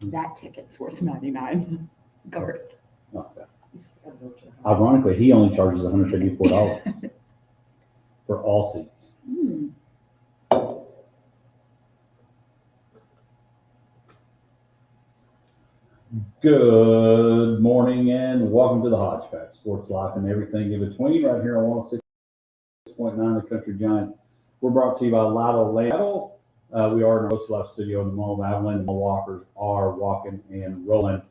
That ticket's worth $99. Garth. Okay. Ironically, he only charges $154 for all seats. Hmm. Good morning and welcome to the Hodgepodge Sports Life and everything in between right here on 106.9 The Country Giant. We're brought to you by Lotto Land. We are in our Post Life studio in the Mall of Abilene. The Walkers are walking and rolling.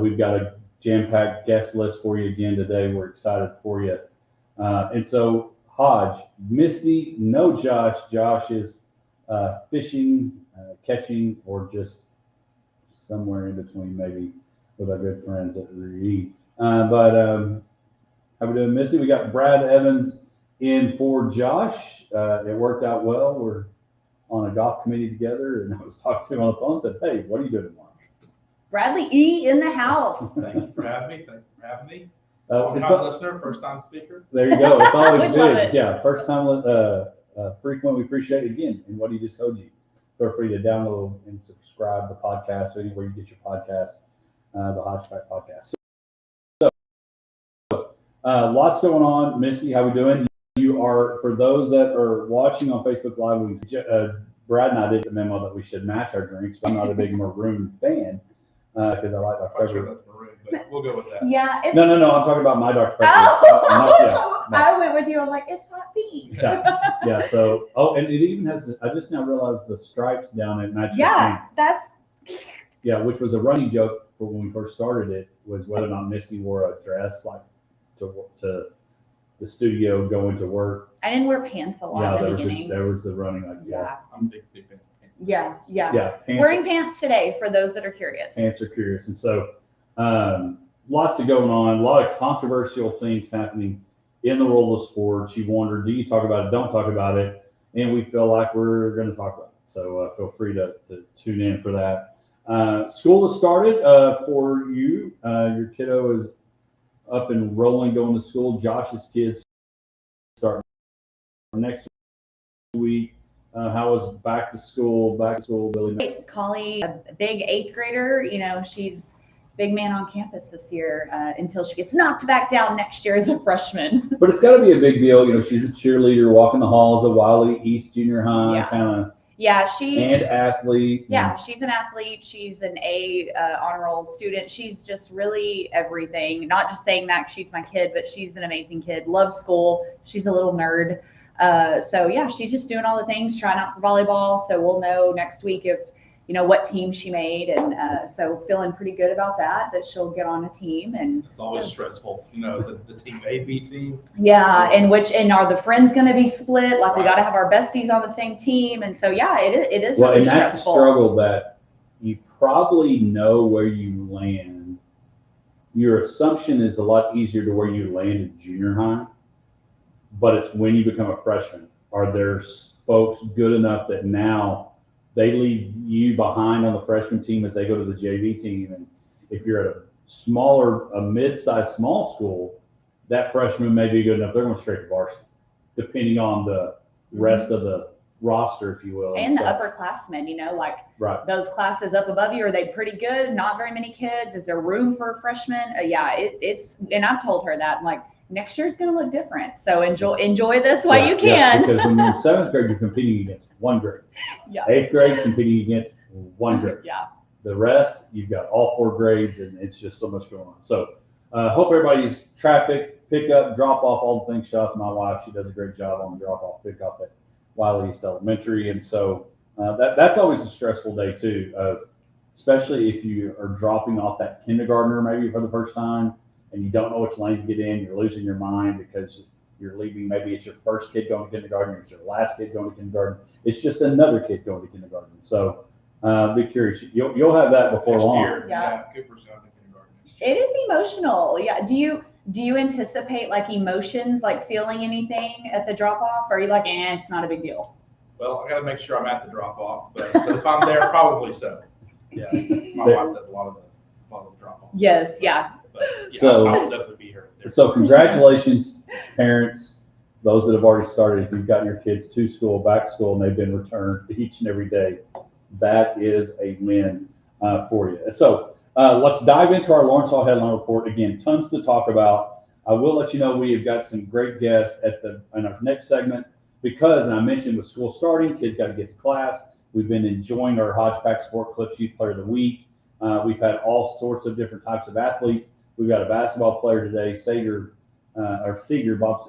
We've got a jam-packed guest list for you again today. We're excited for you. And so, Hodge, Misty, no Josh. Josh is fishing, catching, or just somewhere in between, maybe with our good friends at Reed. But how we doing, Misty? We got Brad Evans in for Josh. It worked out well. We're on a golf committee together, and I was talking to him on the phone and said, hey, what are you doing tomorrow? Bradley E. in the house. Thank you for having me. Thank you for having me. It's Long-time listener, first-time speaker. There you go. It's always We love good. it. Yeah, first time frequent. We appreciate it again. And what he just told you, feel free to download and subscribe to the podcast anywhere you get your podcast, the Hodgepodge podcast. So, lots going on. Misty, how we doing? You are, for those that are watching on Facebook Live, Brad and I did the memo that we should match our drinks, but I'm not a big maroon fan because I like my I'm not sure Pepper. that's maroon, but we'll go with that. Yeah. It's, No, I'm talking about my Dr. Pepper. Oh, No. I went with you. I was like, it's hot pink. Yeah. So, and it even has. I just now realized the stripes down it match your Yeah, pants. that's. Yeah, which was a running joke for when we first started it, was whether or not Misty wore a dress like to the studio going to work. I didn't wear pants a lot in the beginning. There was the running like Yeah. I'm a big fan. Yeah. pants, Wearing pants today for those that are curious. pants are curious, and so lots of going on, a lot of controversial things happening in the world of sports. You wonder, do you talk about it? Don't talk about it, and we feel like we're going to talk about it. So feel free to tune in for that. School has started for you. Your kiddo is up and rolling, going to school. Josh's kids start next week. How was back to school, Billy? Collie, a big 8th grader, she's big man on campus this year until she gets knocked back down next year as a freshman. But it's got to be a big deal. She's a cheerleader, walking the halls of Wiley East Junior High, kind of. Yeah, and athlete. Yeah, she's an athlete. She's an A honor roll student. She's just really everything. Not just saying that she's my kid, but she's an amazing kid. Loves school. She's a little nerd. So yeah, she's just doing all the things, trying out for volleyball. So we'll know next week if what team she made, and so feeling pretty good about that she'll get on a team. And it's always stressful, the team A, B team. Yeah, and are the friends going to be split? Like, we got to have our besties on the same team, and so yeah, it is really and that's stressful. A struggle that you probably know where you land. Your assumption is a lot easier to where you land in junior high, but it's when you become a freshman. Are there folks good enough that now they leave you behind on the freshman team as they go to the JV team? And if you're at a mid-sized small school, that freshman may be good enough. They're going straight to varsity, depending on the rest of the roster, if you will. And the upperclassmen, right. Those classes up above you, are they pretty good? Not very many kids. Is there room for a freshman? Yeah, it's, and I've told her that, next year's going to look different. So enjoy this while you can. Yeah, because when you're in 7th grade, you're competing against one grade. Yeah. 8th grade, competing against one grade. Yeah. The rest, you've got all 4 grades, and it's just so much going on. So hope everybody's traffic, pick up, drop off, all the things. Shout out to my wife. She does a great job on the drop off, pick up at Wiley East Elementary. And so that's always a stressful day too, especially if you are dropping off that kindergartner maybe for the first time, and you don't know which lane to get in. You're losing your mind because you're leaving. Maybe it's your first kid going to kindergarten, or it's your last kid going to kindergarten. It's just another kid going to kindergarten. So be curious. You'll have that before next long. Year, yeah, Cooper's going to kindergarten next year. It is emotional. Yeah. Do you anticipate emotions, feeling anything at the drop off? Or are you like, it's not a big deal? Well, I got to make sure I'm at the drop off, but if I'm there, probably so. Yeah, my wife does a lot of the drop off. Yes. Yeah. But, yeah, So I'll definitely be here. So congratulations, parents, those that have already started. If you've gotten your kids to school, back to school, and they've been returned each and every day, that is a win. for you. So let's dive into our Lawrence Hall headline report. Again, tons to talk about. I will let you know we have got some great guests in our next segment because, and I mentioned with school starting, kids got to get to class. We've been enjoying our Hodgepack Sport Clips Youth Player of the Week. We've had all sorts of different types of athletes. We've got a basketball player today, Seeger, Bob.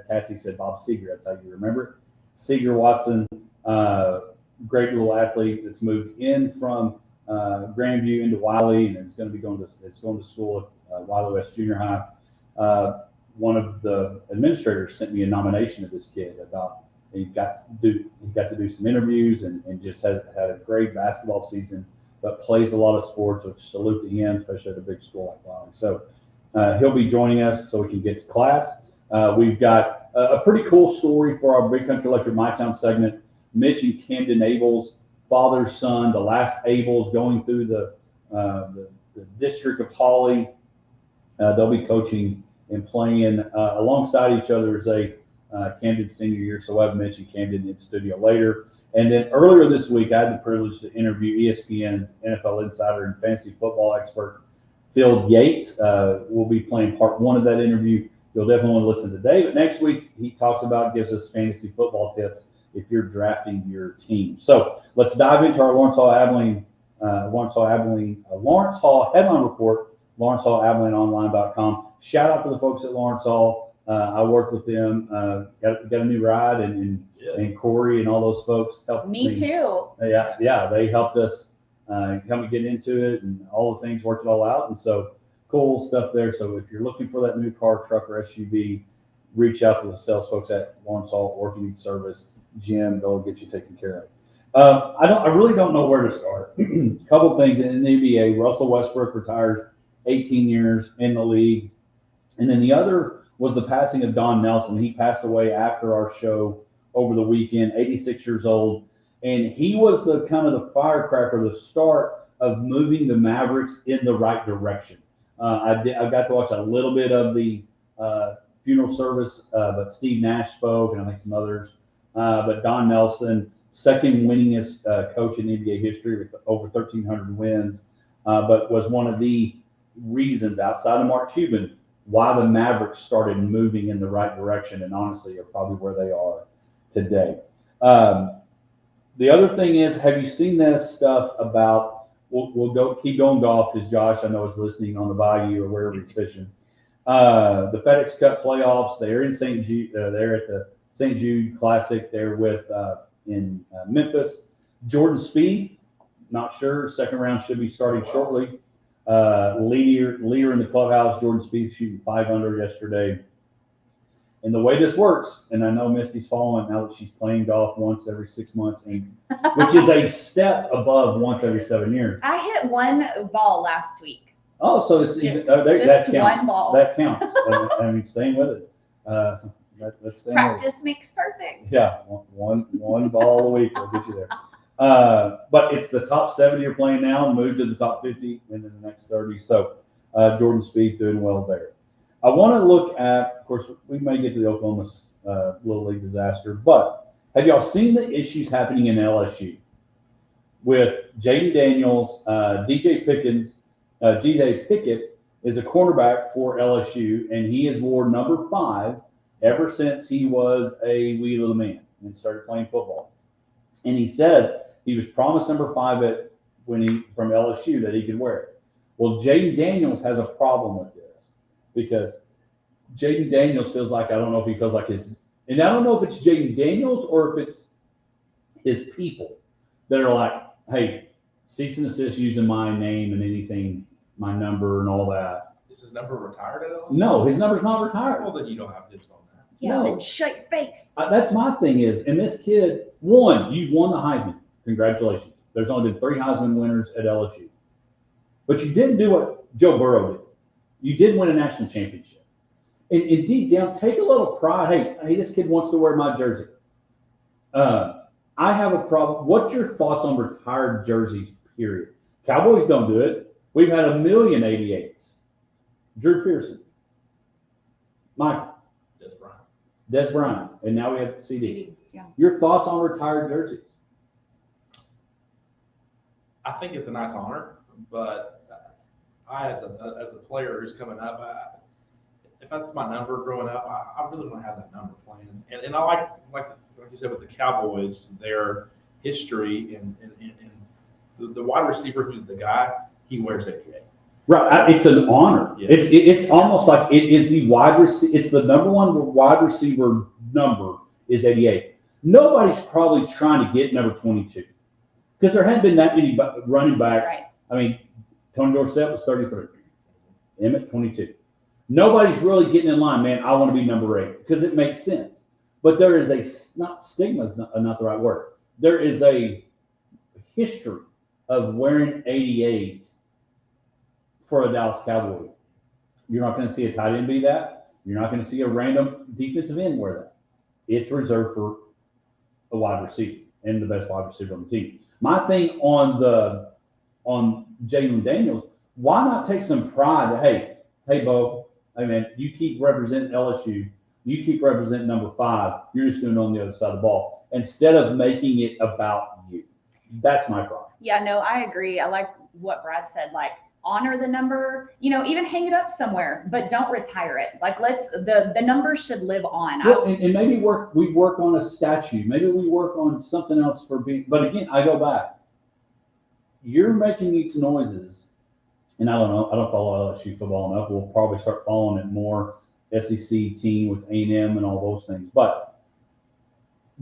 Cassie said Bob Seeger. That's how you remember it. Seeger Watson, great little athlete that's moved in from Grandview into Wiley, and it's going to going to school at Wiley West Junior High. One of the administrators sent me a nomination of this kid about he got to do some interviews and just had a great basketball season, but plays a lot of sports, which salute to him, especially at a big school like Wiley. So he'll be joining us so we can get to class. We've got a pretty cool story for our Big Country Electric My Town segment. Mitch and Camden Abels, father, son, the last Abels going through the district of Hawley. They'll be coaching and playing alongside each other as Camden senior year. So I've mentioned Camden in studio later. And then earlier this week, I had the privilege to interview ESPN's NFL insider and fantasy football expert, Phil Yates. We'll be playing part one of that interview. You'll definitely want to listen today. But next week, he gives us fantasy football tips if you're drafting your team. So let's dive into our Lawrence Hall headline report, LawrenceHallAbileneOnline.com. Shout out to the folks at Lawrence Hall. I worked with them, got a new ride, and Corey and all those folks helped me. Me too. Yeah, they helped us help me get into it, and all the things worked it all out. And so cool stuff there. So if you're looking for that new car, truck, or SUV, reach out to the sales folks at Lawrence Hall, or if you need service, Jim, they'll get you taken care of. I really don't know where to start. A couple things in the NBA. Russell Westbrook retires 18 years in the league. And then the other was the passing of Don Nelson. He passed away after our show over the weekend, 86 years old. And he was the kind of the firecracker, the start of moving the Mavericks in the right direction. I got to watch a little bit of the funeral service, but Steve Nash spoke, and I think some others. But Don Nelson, second winningest coach in NBA history with over 1,300 wins, but was one of the reasons outside of Mark Cuban why the Mavericks started moving in the right direction, and honestly are probably where they are today. The other thing is, have you seen this stuff about? We'll keep going golf because Josh, I know, is listening on the Bayou or wherever he's fishing. The FedEx Cup playoffs. They're in St. Jude. They're at the St. Jude Classic. They're in Memphis. Jordan Spieth, not sure. Second round should be starting shortly. Leader in the clubhouse. Jordan Spieth shooting 5 under yesterday. And the way this works, and I know Misty's following now that she's playing golf once every 6 months, which is a step above once every 7 years. I hit one ball last week. Oh, so it's just that counts. one ball. That counts. I mean, staying with it. That's staying Practice with it. makes perfect. Yeah, one ball a week will get you there. But it's the top 70 you're playing now, move to the top 50 and then the next 30. So Jordan Spieth doing well there. I want to look at, of course, we may get to the Oklahoma Little League disaster, but have y'all seen the issues happening in LSU with Jaden Daniels, DJ Pickett is a cornerback for LSU, and he has worn number 5 ever since he was a wee little man and started playing football. And he says he was promised number 5 from LSU that he could wear it. Well, Jaden Daniels has a problem with this because Jaden Daniels feels like, I don't know if he feels like and I don't know if it's Jaden Daniels or if it's his people that are like, hey, cease and desist using my name and anything, my number and all that. Is his number retired at LSU? No, his number's not retired. Well, then you don't have dibs on that. Yeah, No. then shut your face. That's my thing is, and this kid, you won the Heisman. Congratulations. There's only been 3 Heisman winners at LSU. But you didn't do what Joe Burrow did. You did win a national championship. And deep down, take a little pride. Hey, this kid wants to wear my jersey. I have a problem. What's your thoughts on retired jerseys, period? Cowboys don't do it. We've had 1 million 88s. Drew Pearson. Michael. Des Bryant. And now we have CD. Yeah. Your thoughts on retired jerseys? I think it's a nice honor, but I, as a player who's coming up, if that's my number growing up, I really want to have that number playing. And I like you said with the Cowboys, their history and the wide receiver who's the guy, he wears 88. Right, it's an honor. Yeah. It's almost like it is the wide receiver. It's the number one wide receiver number is 88. Nobody's probably trying to get number 22 because there hadn't been that many running backs. Right. I mean, Tony Dorsett was 33, Emmett 22. Nobody's really getting in line, man. I want to be number 8 because it makes sense. But there is stigma is not the right word. There is a history of wearing 88 for a Dallas Cowboy. You're not going to see a tight end be that. You're not going to see a random defensive end wear that. It's reserved for a wide receiver and the best wide receiver on the team. My thing on Jalen Daniels, why not take some pride that, hey, Bo, hey, man, you keep representing LSU. You keep representing number 5. You're just doing it on the other side of the ball instead of making it about you. That's my problem. Yeah, no, I agree. I like what Brad said, like, honor the number, even hang it up somewhere, but don't retire it. Like, the number should live on. Well, and maybe we work on a statue. Maybe we work on something else but again, I go back. You're making these noises, and I don't know, I don't follow LSU football enough. We'll probably start following it more, SEC team with A&M and all those things. But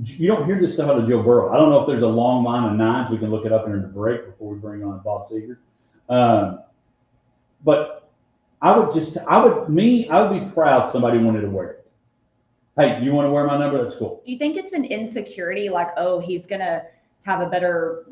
you don't hear this stuff out of Joe Burrow. I don't know if there's a long line of 9s. We can look it up during the break before we bring on Bob Seger. But I would be proud somebody wanted to wear it. Hey, you want to wear my number? That's cool. Do you think it's an insecurity, like, oh, he's going to have a better,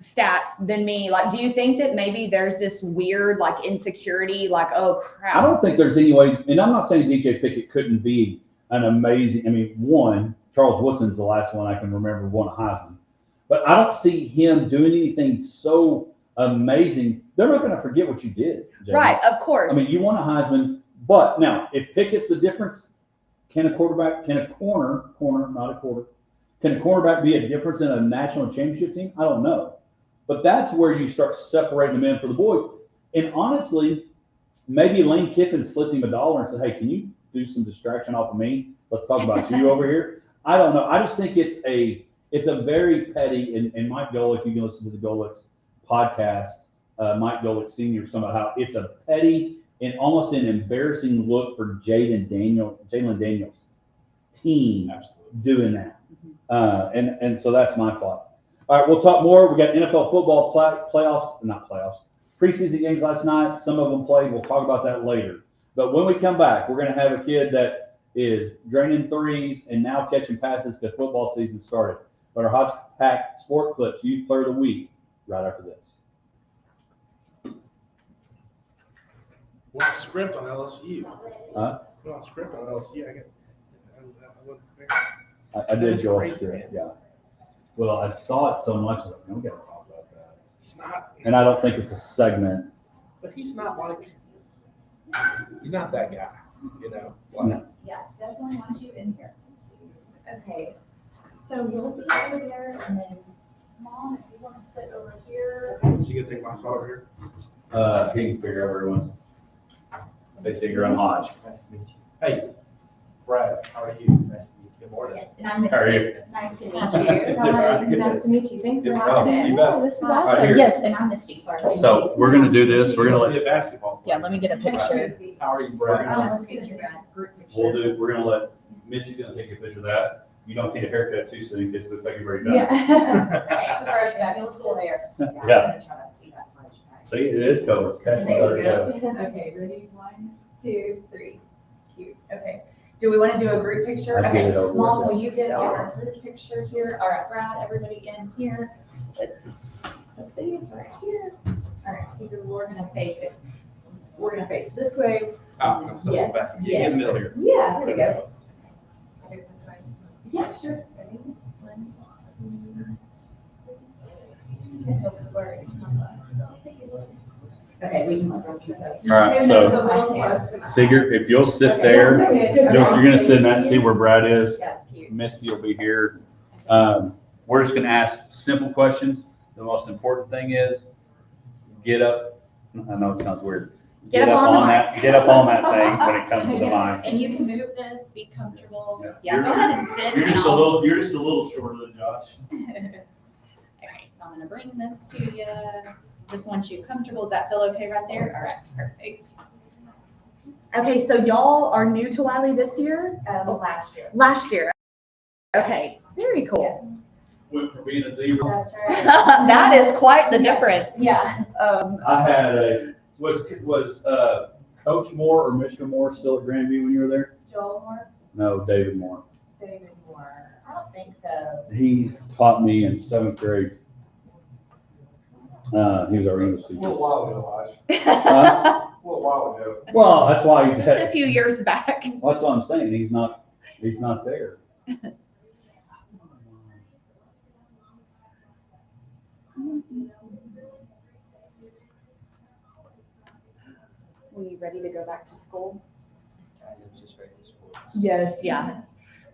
stats than me? Like, do you think that maybe there's this weird, like, insecurity, like, oh, crap? I don't think there's any way, and I'm not saying DJ Pickett couldn't be an amazing, Charles Woodson's the last one I can remember won a Heisman. But I don't see him doing anything so amazing. They're not going to forget what you did, Jamie. Right, of course. You won a Heisman, but now if Pickett's the difference, can a cornerback be a difference in a national championship team? I don't know. But that's where you start separating the men for the boys. And honestly, maybe Lane Kiffin slipped him $1 and said, hey, can you do some distraction off of me? Let's talk about you over here. I don't know. I just think it's a very petty, and Mike Golick, you can listen to the Golick's podcast, Mike Golick Sr. talking about how it's a petty and almost an embarrassing look for Jalen Daniels' team doing that. And so that's my thought. All right, we'll talk more. We got NFL football preseason games last night. Some of them played. We'll talk about that later. But when we come back, we're going to have a kid that is draining threes and now catching passes because football season started. But our Hodge Pack Sport Clips Youth Player of the Week right after this. What's the script on LSU? Huh? Well, script on LSU. I did go off script, yeah. Well, I saw it so much, I was like, we got to talk about that. He's not. And I don't think it's a segment. But he's not that guy, No. Yeah, definitely want you in here. Okay, so you'll be over there, and then Mom, if you want to sit over here. Is he gonna take my spot over here? He can figure out everyone's. They say you're on Hodge. Nice to meet you. Hey, Brad, how are you? Nice to meet you. Good morning. Yes, and I'm How are you? Nice to meet you. Good. Nice to meet you. Thanks for Good. having You me. bet. Oh, this is Right awesome. here. Yes, and I'm Misty, sorry. So we're going to do this. We're going to Be a basketball player. Yeah, let me get a picture. How are you, Brad? Let's get your group picture. we're going to let Missy's going to take a picture of that. You don't need a haircut too soon because it looks like you're very done. Yeah. It's a first, I feel still there. Yeah. I'm gonna try to see that flash back. See, it is covered. Cassie's already got it. Okay, ready? 1, 2, 3. Cute. Okay. Do we want to do a group picture? I'll get Okay. it over Mom, with. will you get our group picture here? All right, Brad, everybody in here. Let's put these right here. All right, so we're gonna face it. We're gonna face this way. So Yes, back. You yes. in the middle here. Yeah, there we go. Yeah, sure. Ready? 1, 2. Okay, we can. All right, so Seeger, if you'll sit there, you're going to sit in that seat where Brad is. That's cute. Misty will be here. We're just going to ask simple questions. the most important thing is get up. I know it sounds weird. Get up on the mic. Get up on that thing when it comes to the mic. And you can move this, be comfortable. Yeah, go ahead and sit. You're and just a I'll- little. You're just a little shorter than Josh. Okay, so I'm gonna bring this to you. Just want you comfortable. Does that feel okay right there? All right, perfect. Okay, so y'all are new to Wiley this year? Last year. Last year. Okay, very cool. Went from being a zebra. That's right. That is quite the difference. Yeah. I had was Coach Moore or Mr. Moore still at Grandview when you were there? Joel Moore, No, David Moore. David Moore. I don't think so. He taught me in 7th grade. He was our English A teacher. little while ago, Huh? A little while ago. Well, that's why he's Just a few years back. That's what I'm saying. He's not there. Were you ready to go back to school? Just ready for sports. Yes, yeah.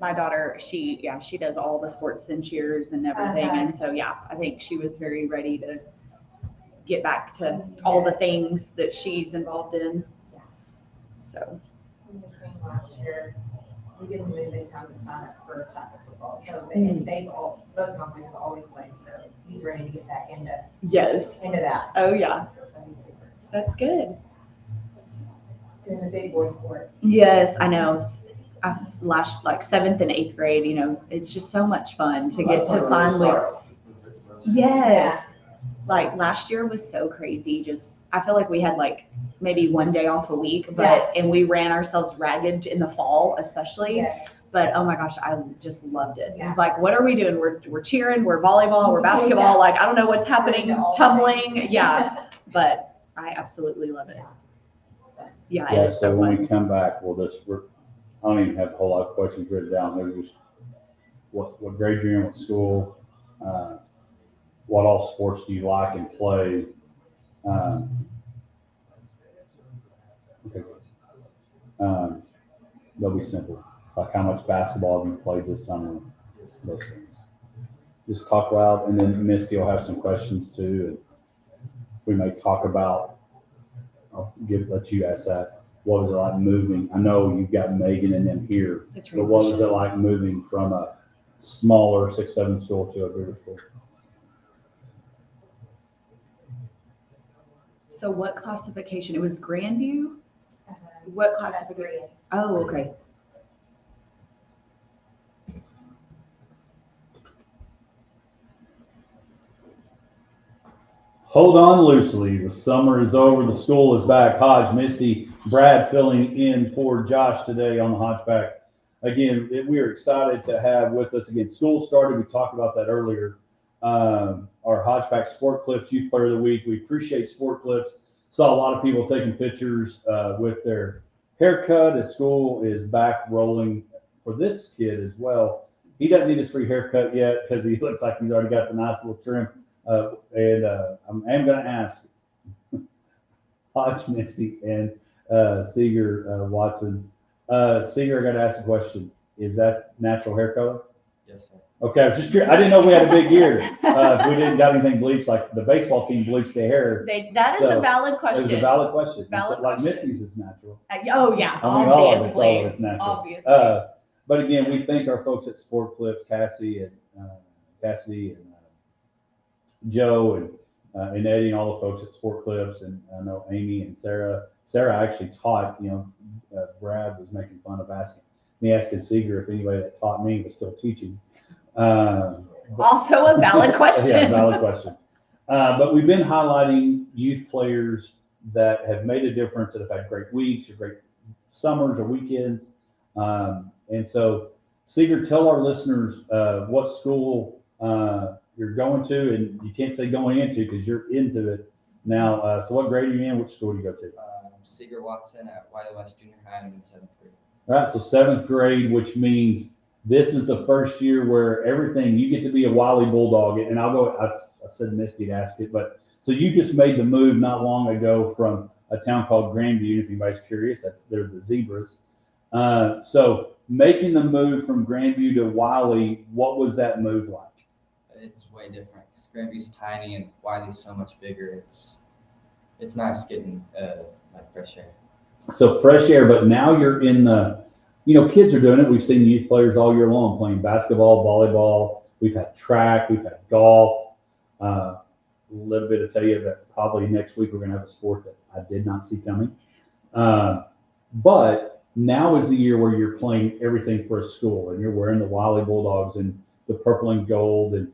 My daughter, she does all the sports and cheers and everything. Uh-huh. And so, yeah, I think she was very ready to get back to all the things that she's involved in. So, In the spring last year, we didn't move in time to sign up for tackle football. So both my boys have always played. So he's ready to get back into yes. that. Oh, yeah. So he's super. That's good. In the big boy sports. Yes, I know. Last, like 7th and 8th grade, you know, it's just so much fun to get to finally. Yes. Like last year was so crazy. Just, I feel like we had like maybe one day off a week, and we ran ourselves ragged in the fall, especially. Yes. But oh my gosh, I just loved it. It Yeah. was like, what are we doing? We're cheering, we're volleyball, we're basketball. Yeah. Like, I don't know what's happening, Doing all tumbling. things. Yeah. But I absolutely love it. It's fun. Yeah. Yeah. It is So so when fun. we come back, I don't even have a whole lot of questions written down. Maybe just what grade you're in, what school, what all sports do you like and play. Okay. They'll be simple. Like how much basketball have you played this summer? Those things. Just talk loud, and then Misty will have some questions too. And we may talk about. Let you ask that. What was it like moving? I know you've got Megan and them here, The but what was it transition. like moving from a smaller 6-7 school to a bigger school? So what classification? It was Grandview? What classification? Oh, okay. Hold on loosely. The summer is over. The school is back. Hodge, Misty, Brad filling in for Josh today on the Hodgeback. Again, we are excited to have with us again. School started. We talked about that earlier. Our Hodgeback Sport Clips Youth Player of the Week. We appreciate Sport Clips. Saw a lot of people taking pictures with their haircut. As school is back rolling for this kid as well. He doesn't need his free haircut yet because he looks like he's already got the nice little trim. I am going to ask Hodge, Misty, and Seeger Watson. Seeger, I got to ask a question. Is that natural hair color? Yes, sir. Okay, I was just curious. I didn't know we had a big year. If we didn't got anything bleached, like the baseball team bleached their hair. That is So, a valid It question. was a valid question. Valid Like question. Misty's is natural. Oh, yeah, I mean, all of obviously. it's natural. Obviously. But again, we thank our folks at Sport Clips, Cassidy and Joe and Eddie and all the folks at Sport Clips, and I know Amy and Sarah. Sarah actually taught. Brad was making fun of asking Seeger if anybody that taught me was still teaching. Also a valid question. Yeah, valid question. But we've been highlighting youth players that have made a difference, that have had great weeks or great summers or weekends. And so, Seeger, tell our listeners what school you're going to, and you can't say going into because you're into it now. So what grade are you in? Which school do you go to? Seeger Watson at Wiley West Junior High. I'm in 7th grade. All right, so 7th grade, which means this is the first year where everything, you get to be a Wiley Bulldog. And I said Misty to ask it, but so you just made the move not long ago from a town called Grandview. If anybody's curious, they're the Zebras. So making the move from Grandview to Wiley, what was that move like? It's way different. Grandview's tiny and Wiley's so much bigger. It's nice getting like fresh air. So fresh air, but now you're in the, kids are doing it. We've seen youth players all year long playing basketball, volleyball. We've had track, we've had golf. A little bit to tell you that probably next week we're going to have a sport that I did not see coming. But now is the year where you're playing everything for a school and you're wearing the Wiley Bulldogs and the purple and gold, and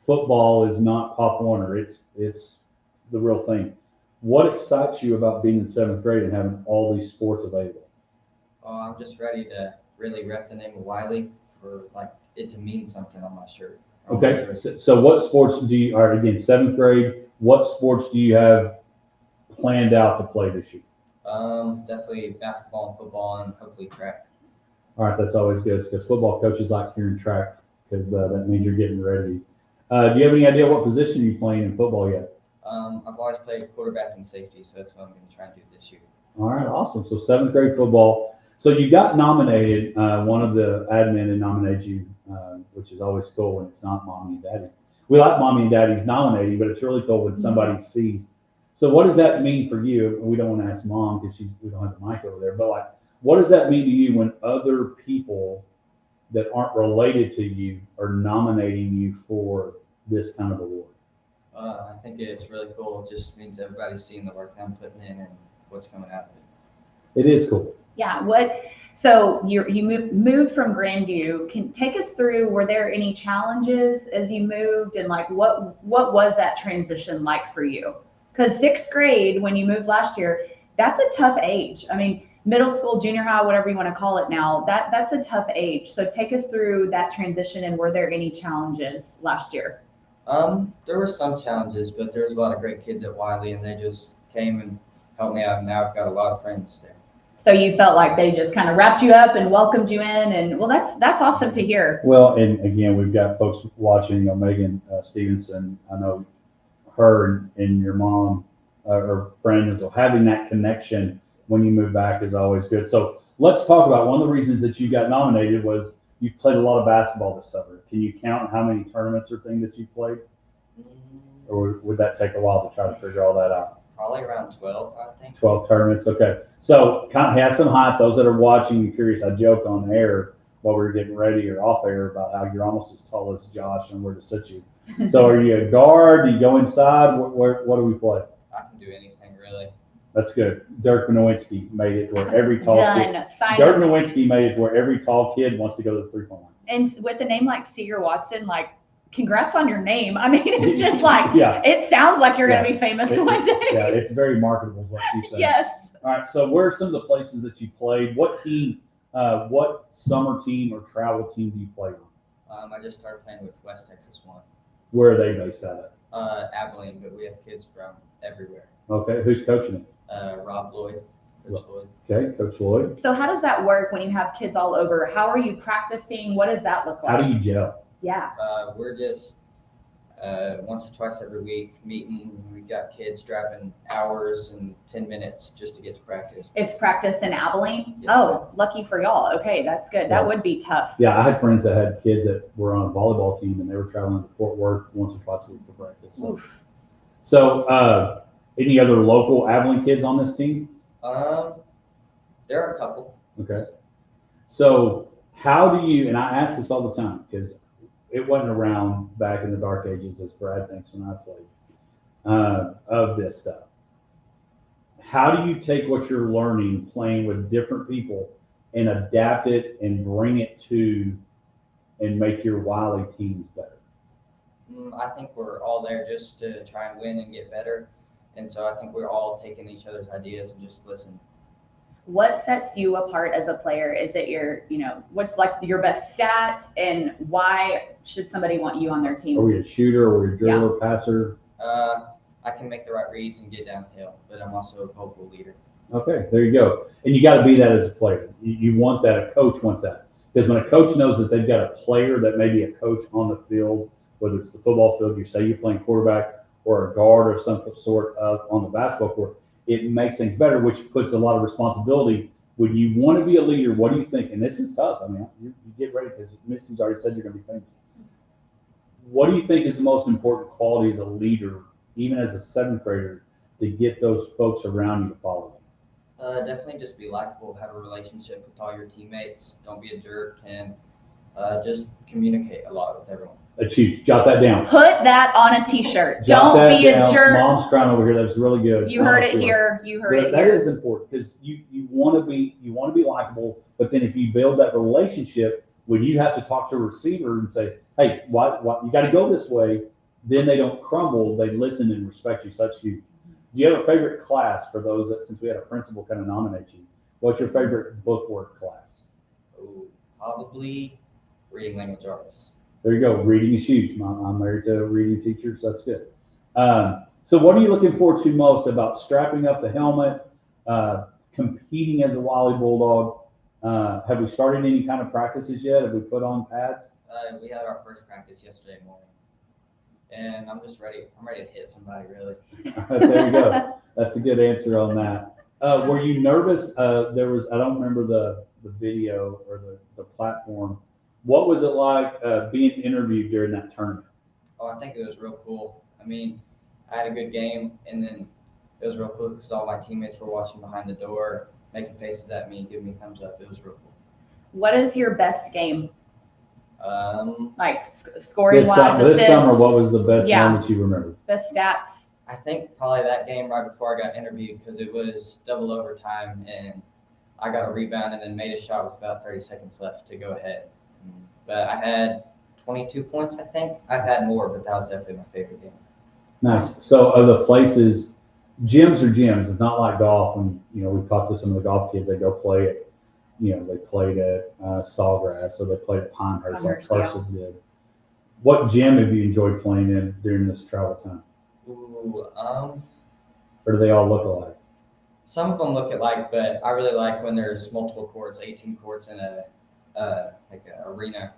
football is not Pop Warner. It's the real thing. What excites you about being in 7th grade and having all these sports available? Oh, I'm just ready to really rep the name of Wiley for like it to mean something on my shirt. Okay, so what sports do you, or again, 7th grade, what sports do you have planned out to play this year? Definitely basketball and football and hopefully track. All right, that's always good because football coaches like hearing track because that means you're getting ready. Do you have any idea what position you're playing in football yet? I've always played quarterback and safety, so that's what I'm going to try and do this year. All right, awesome. So 7th grade football. So you got nominated. One of the admin had nominated you, which is always cool when it's not mommy and daddy. We like mommy and daddy's nominating, but it's really cool when somebody sees. So what does that mean for you? We don't want to ask mom because we don't have the mic over there, but like, what does that mean to you when other people that aren't related to you are nominating you for this kind of award? I think it's really cool. It just means everybody's seeing the work I'm putting in and what's coming out of it. It is cool. Yeah. So you moved from Grandview. Can take us through, were there any challenges as you moved, and like what was that transition like for you? Because 6th grade, when you moved last year, that's a tough age. I mean, middle school, junior high, whatever you want to call it now, that's a tough age. So take us through that transition, and were there any challenges last year? There were some challenges, but there's a lot of great kids at Wiley, and they just came and helped me out, and now I've got a lot of friends there. So you felt like they just kind of wrapped you up and welcomed you in, and well, that's awesome to hear. Well, and again, we've got folks watching. Megan Stevenson, I know her and your mom are friends, so having that connection when you move back is always good. So let's talk about one of the reasons that you got nominated was you played a lot of basketball this summer. Can you count how many tournaments or things that you played? Or would that take a while to try to figure all that out? Probably around 12, I think. 12 tournaments, okay. So kind of have some hype. Those that are watching, you're curious, I joke on air while we were getting ready or off air about how you're almost as tall as Josh and where to sit you. So are you a guard? Do you go inside? What do we play? I can do anything, really. That's good. Dirk Nowinski made it where every tall kid. Dirk Nowinski made it where every tall kid wants to go to the 3-point line. And with a name like Seeger Watson, like, congrats on your name. I mean, it's just like, yeah. It sounds like you're going to be famous one day. Yeah, it's very marketable is what she said. Yes. All right, so where are some of the places that you played? What team, what summer team or travel team do you play on? I just started playing with West Texas 1. Where are they based out of? Abilene, but we have kids from everywhere. Okay, who's coaching it? Rob Lloyd. Coach Lloyd. Okay, Coach Lloyd. So how does that work when you have kids all over? How are you practicing? What does that look like? How do you gel? Yeah. We're just once or twice every week meeting. We've got kids driving hours and 10 minutes just to get to practice. It's practice in Abilene? Yes, oh, lucky for y'all. Okay, that's good. That would be tough. Yeah, I had friends that had kids that were on a volleyball team and they were traveling to Fort Worth once or twice a week for practice. So any other local Abilene kids on this team? There are a couple. Okay. So how do you, and I ask this all the time because it wasn't around back in the dark ages as Brad thinks when I played of this stuff. How do you take what you're learning playing with different people and adapt it and bring it to and make your Wiley teams better? I think we're all there just to try and win and get better. And so I think we're all taking each other's ideas and just listen. What sets you apart as a player? Is it your, what's like your best stat, and why should somebody want you on their team? Are we a shooter? Are we a dribbler, passer? I can make the right reads and get downhill, but I'm also a vocal leader. Okay, there you go. And you got to be that as a player. You want that. A coach wants that. Because when a coach knows that they've got a player that may be a coach on the field, whether it's the football field, you say you're playing quarterback, or a guard or some sort of on the basketball court, it makes things better, which puts a lot of responsibility. When you want to be a leader, what do you think? And this is tough. I mean, you get ready because Misty's already said you're going to be famous. what do you think is the most important quality as a leader, even as a seventh grader, to get those folks around you to follow you? Definitely just be likable, have a relationship with all your teammates, don't be a jerk, and just communicate a lot with everyone. Achieve. Jot that down. Put that on a t-shirt. Jot Don't that be down. a jerk. Mom's crying over here. That's really good. You heard it here. You heard it That here. is important because you want to be likable, but then if you build that relationship, when you have to talk to a receiver and say, hey, what you got to go this way, then they don't crumble. They listen and respect you. So that's huge. Do you have a favorite class for those that, since we had a principal kind of nominate you? What's your favorite bookwork class? Oh, probably reading language arts. There you go. Reading is huge. I'm married to a reading teacher, so that's good. So what are you looking forward to most about strapping up the helmet, competing as a Wally Bulldog? Have we started any kind of practices yet? Have we put on pads? We had our first practice yesterday morning, and I'm just ready. I'm ready to hit somebody, really. There you go. That's a good answer on that. Were you nervous? There was, I don't remember the video or the platform. What was it like being interviewed during that tournament? Oh, I think it was real cool. I mean, I had a good game, and then it was real cool because all my teammates were watching behind the door, making faces at me, giving me thumbs up. It was real cool. What is your best game? Like This scoring-wise, assists, summer, what was the best Yeah. one that you remember? best stats? I think probably that game right before I got interviewed because it was double overtime, and I got a rebound and then made a shot with about 30 seconds left to go ahead. But I had 22 points, I think. I've had more, but that was definitely my favorite game. Nice. So of the places, gyms are gyms. It's not like golf. When we've talked to some of the golf kids, they go play it. They played at Sawgrass, so they played at Pinehurst, like Pinehurst, Carson did. What gym have you enjoyed playing in during this travel time? Ooh, Or do they all look alike? some of them look alike, but I really like when there's multiple courts, 18 courts in a like an arena,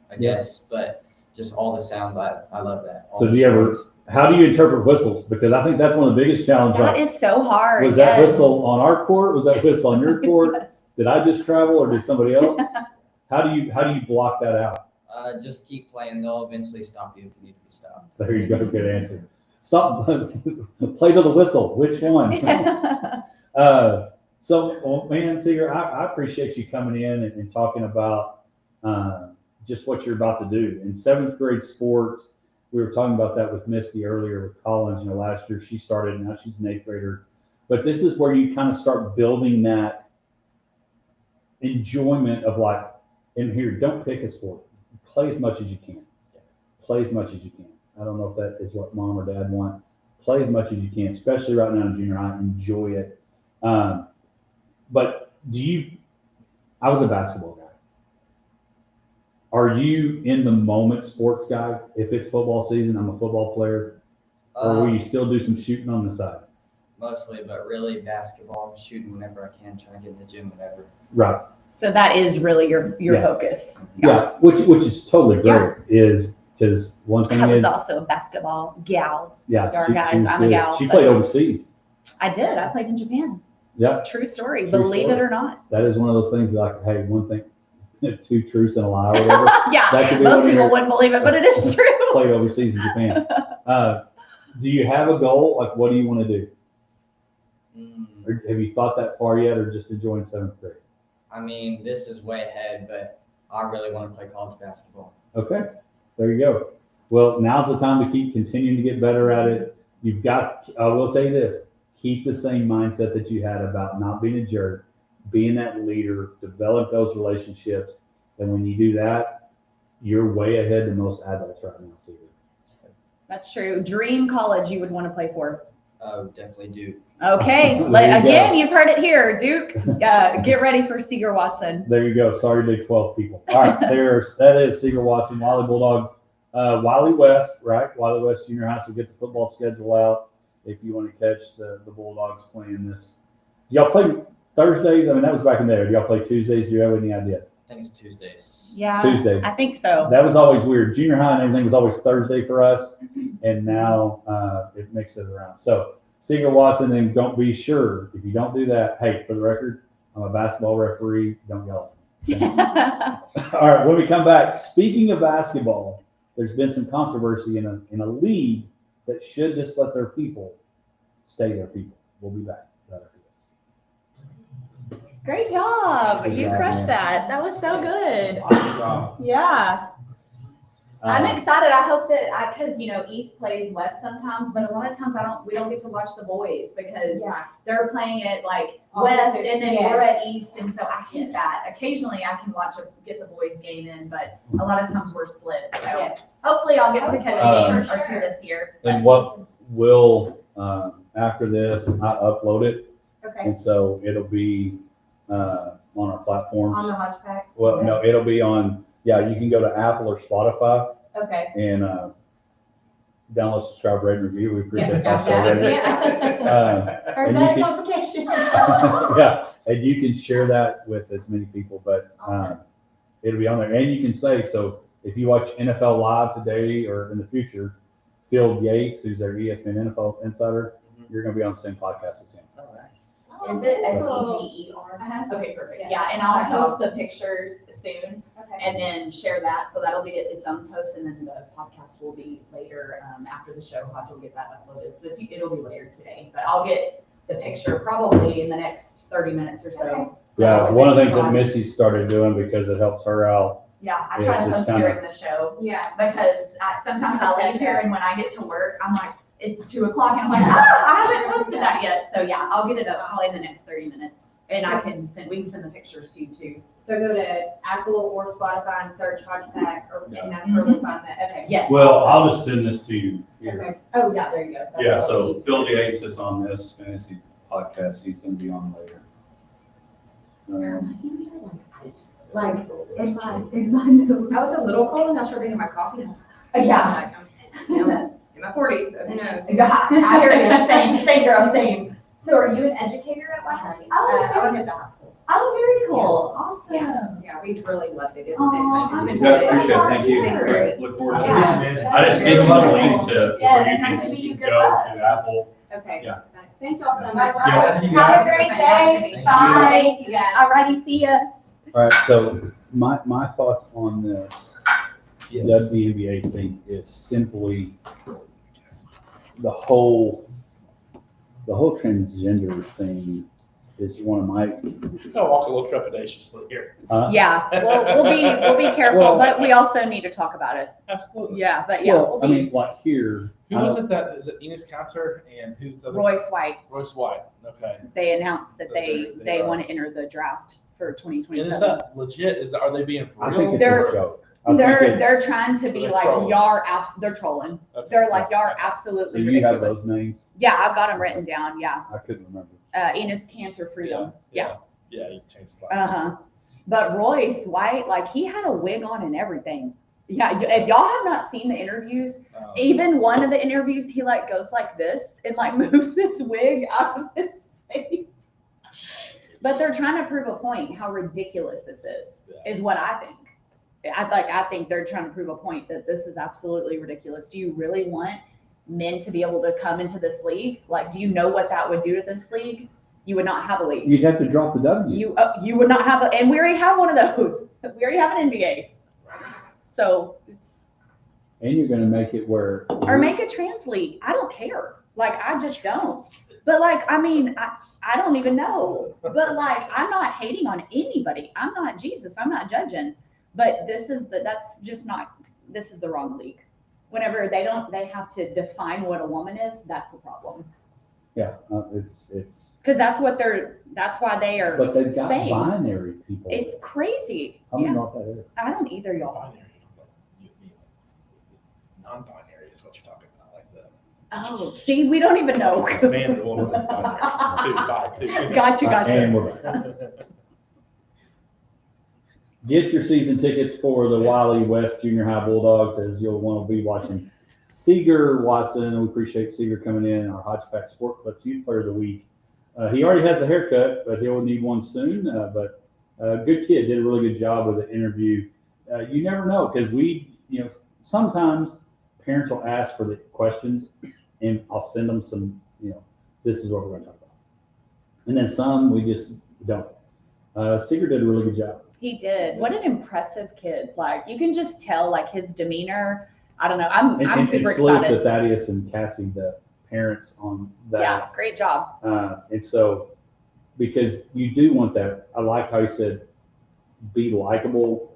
I Yeah. guess. But just all the sounds, I love that. All So the do you ever? sounds. How do you interpret whistles? Because I think that's one of the biggest challenges. That is so hard. Was that yes. whistle on our court? Was that whistle on your court? Yes. Did I just travel or did somebody else? How do you block that out? Just keep playing. They'll eventually stop you if you need to be stopped. There you go. Good answer. Stop. Play to the whistle. Which one? So, man, Seeger, I appreciate you coming in and talking about just what you're about to do. In seventh grade sports, we were talking about that with Misty earlier with Collins. Last year she started, now she's an eighth grader. But this is where you kind of start building that enjoyment of like, and here, don't pick a sport. Play as much as you can. Play as much as you can. I don't know if that is what mom or dad want. Play as much as you can, especially right now in junior high. Enjoy it. But I was a basketball guy. Are you in the moment sports guy? If it's football season, I'm a football player. Or will you still do some shooting on the side? Mostly, but really basketball. I'm shooting whenever I can, trying to get in the gym whenever. Right. So that is really your Yeah. focus. Yeah. Which is totally great. Is because one thing I was is, also a basketball gal. yeah, Darn she guys, was I'm a good. gal, She but- played overseas. I did. I played in Japan. Yeah. True story. True Believe story. it or not. That is one of those things like, hey, one thing, two truths and a lie or whatever. Yeah. That could be Most one of people your- wouldn't believe it, but it is true. Played overseas in Japan. Do you have a goal? Like, what do you want to do? Or have you thought that far yet, or just enjoying seventh grade? I mean, this is way ahead, but I really want to play college basketball. Okay, there you go. Well, now's the time to keep continuing to get better at it. You've got, I will tell you this, keep the same mindset that you had about not being a jerk, being that leader, develop those relationships. And when you do that, you're way ahead of most adults right now, Caesar. That's true. Dream college you would want to play for. Oh, definitely Duke. Okay. There you Again, go. you've heard it here. Duke, get ready for Seeger Watson. There you go. Sorry, Big 12 people. All right, that is Seeger Watson, Wiley Bulldogs. Wiley West, right? Wiley West Junior High. So get the football schedule out if you want to catch the Bulldogs playing this. Do y'all play Thursdays? I mean, that was back in there. Do y'all play Tuesdays? Do you have any idea? I think it's Tuesdays. Yeah. Tuesdays. I think so. That was always weird. Junior high and everything was always Thursday for us, and now it mixes it around. So Seeger Watson, and don't be sure if you don't do that. Hey, for the record, I'm a basketball referee. Don't yell at me. All right, when we come back, speaking of basketball, there's been some controversy in a league that should just let their people stay their people. We'll be back. Great job. Good You job, crushed man. that. Was so good. Awesome job. Yeah. I'm Um, excited. I hope that because East plays West sometimes, but a lot of times we don't get to watch the boys because they're playing it like West and then we're at East, and so I hate that. Occasionally I can get the boys game in, but a lot of times we're split. So hopefully I'll get to catch a game or two this year. And what will after this, I upload it, Okay. and so it'll be on our platforms. On the Hodgepack. Well, no, it'll be on. Yeah, you can go to Apple or Spotify Okay. and download, subscribe, rate, and review. We appreciate that. Heard And that you complication. yeah, and you can share that with as many people, but Awesome. it'll be on there. And you can say, so if you watch NFL Live today or in the future, Phil Yates, who's their ESPN NFL insider, you're going to be on the same podcast as him. Oh, nice. Is it SEGER? Okay, perfect. Yeah, and I'll post the pictures soon Okay. and then share that. So that'll be its own post, and then the podcast will be later after the show. Hodge will get that uploaded. So it'll be later today, but I'll get the picture probably in the next 30 minutes or so. Okay. Yeah, one of the things that on. Missy started doing because it helps her out. Yeah, I Yeah, try it's to just post during the show Yeah. because sometimes I leave here and when I get to work, I'm like, it's 2 o'clock and I'm like, I haven't posted that yet. So yeah, I'll get it up probably in the next 30 minutes. And we can send the pictures to you too. So go to Apple or Spotify and search Hodgepack, and that's where we'll find that. Okay. Yes. Well, I'll just send this to you here. Okay. Oh, yeah, there you go. That's Yeah, what so it is. Phil Yates is on this fantasy podcast. He's going to be on later. Like, in my nose. I was a little cold and I was drinking my coffee. And I was Yeah. like, I'm in my 40s, so who knows? I hear you. Same girl, same. So are you an educator at White Oh, okay. I went to high school. Oh, very cool. Awesome. Yeah, we really loved it. It's Aw, been Yeah, appreciate it. Thank you. It's been great. Look forward to Yeah. seeing you. I just sent you the link to Yes, where you nice to meet you. can Good go luck. to Apple. Okay. Yeah. Thank y'all so much. Yeah, thank you Have guys. a great Fantastic. day. Bye. Thank you guys. Alrighty, see ya. All right, so my thoughts on this Yes. WNBA thing is simply the whole transgender thing is one of my. I'll walk a little trepidatiously here. Yeah, we'll be careful, Well- but we also need to talk about it. Absolutely. Yeah, but yeah, Well, we'll I be. mean, like here. Who was it that, is it Enos Counter and who's the other? Royce White, Royce White, okay. they announced that They they are. want to enter the draft for And is 2027. that legit? Are they being I real? think it's They're- a joke. I think it's- They're trying to be They're like, trolling. they're trolling. Okay. They're like, y'all are So absolutely you have ridiculous. those names? Yeah, I've got them written down. Yeah, I couldn't remember. Enos Cantor Freedom. Yeah. Yeah, you changed his last name. Uh-huh. But Royce White, like he had a wig on and everything. Yeah, if y'all have not seen the interviews, even one of the interviews, he like goes like this and like moves his wig out of his face. But they're trying to prove a point how ridiculous this is what I think. I think they're trying to prove a point that this is absolutely ridiculous. Do you really want men to be able to come into this league? Like, do you know what that would do to this league? You would not have a league. You'd have to drop the W. You would not have and we already have one of those. We already have an NBA. So it's, And you're going to make it where. or make a trans league. I don't care. Like, I just don't. But like, I mean, I don't even know. But like, I'm not hating on anybody. I'm not Jesus. I'm not judging. But this is the wrong league. Whenever they have to define what a woman is, that's the problem. Yeah, it's. Because that's why they are But they've got saying. binary people. It's crazy. I don't Yeah, know what that is. I don't either, y'all. Binary. Non-binary is what you're talking about, like the Oh, see, we don't even know. man and woman. Binary. Two. Gotcha. And we're back. Get your season tickets for the Wiley West Junior High Bulldogs, as you'll want to be watching Seeger Watson. We appreciate Seeger coming in, our Hodgepack Sport Club Youth Player of the Week. He already has the haircut, but he'll need one soon. But good kid, did a really good job with the interview. You never know, because sometimes parents will ask for the questions, and I'll send them some, this is what we're going to talk about. And then some we just don't. Seeger did a really good job. He did. What an impressive kid. Like, you can just tell, like, his demeanor, I don't know. I'm super and salute excited. to Thaddeus and Cassie, the parents on that. Yeah, great job. And so, because you do want that, I like how you said, be likable,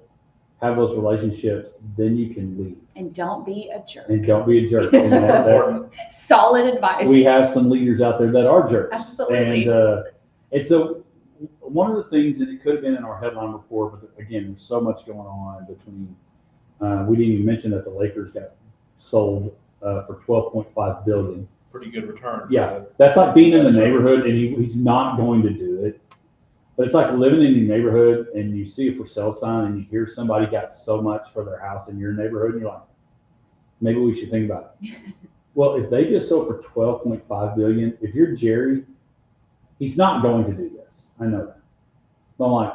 have those relationships, then you can lead. And don't be a jerk. And don't be a jerk. And Solid advice. we have some leaders out there that are jerks. Absolutely. And so one of the things, and it could have been in our headline report, but again, there's so much going on between, we didn't even mention that the Lakers got sold for $12.5 billion. Pretty good return. Yeah, that's like being in the neighborhood, and he's not going to do it. But it's like living in your neighborhood, and you see a for sale sign, and you hear somebody got so much for their house in your neighborhood, and you're like, maybe we should think about it. Well, if they just sold for $12.5 billion, if you're Jerry, he's not going to do this. I know that. But I'm like,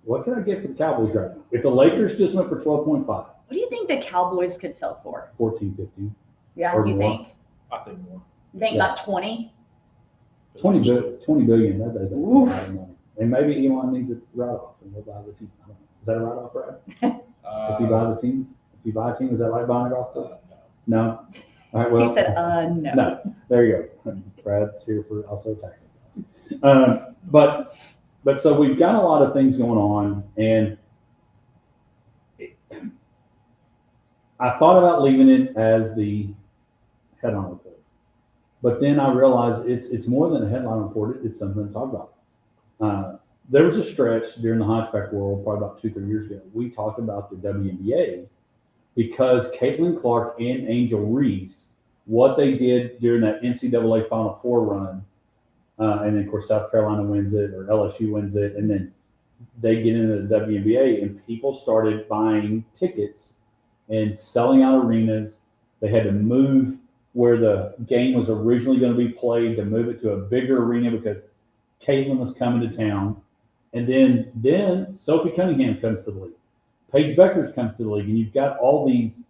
what can I get for the Cowboys right now? If the Lakers just went for 12.5, What do you think the Cowboys could sell for? 14, 15, Yeah, or you more. think? I think more. You think about 20? 20 billion, that doesn't a Oof. lot of money. And maybe Elon needs a write-off, and we'll buy the team. I don't know. Is that a write-off, Brad? If you buy the team? If you buy a team, is that like buying it off? No. No? All right, well. He said, no. No, there you go. Brad's here for also tax advice. But so we've got a lot of things going on, and I thought about leaving it as the headline report. But then I realized it's more than a headline report. It's something to talk about. There was a stretch during the Hodgeback world, probably about 2-3 years ago. We talked about the WNBA because Caitlin Clark and Angel Reese, what they did during that NCAA Final Four run, and then of course South Carolina wins it or LSU wins it, and then they get into the WNBA, and people started buying tickets and selling out arenas. They had to move where the game was originally going to be played to move it to a bigger arena because Caitlin was coming to town. And then Sophie Cunningham comes to the league. Paige Beckers comes to the league. And you've got all these,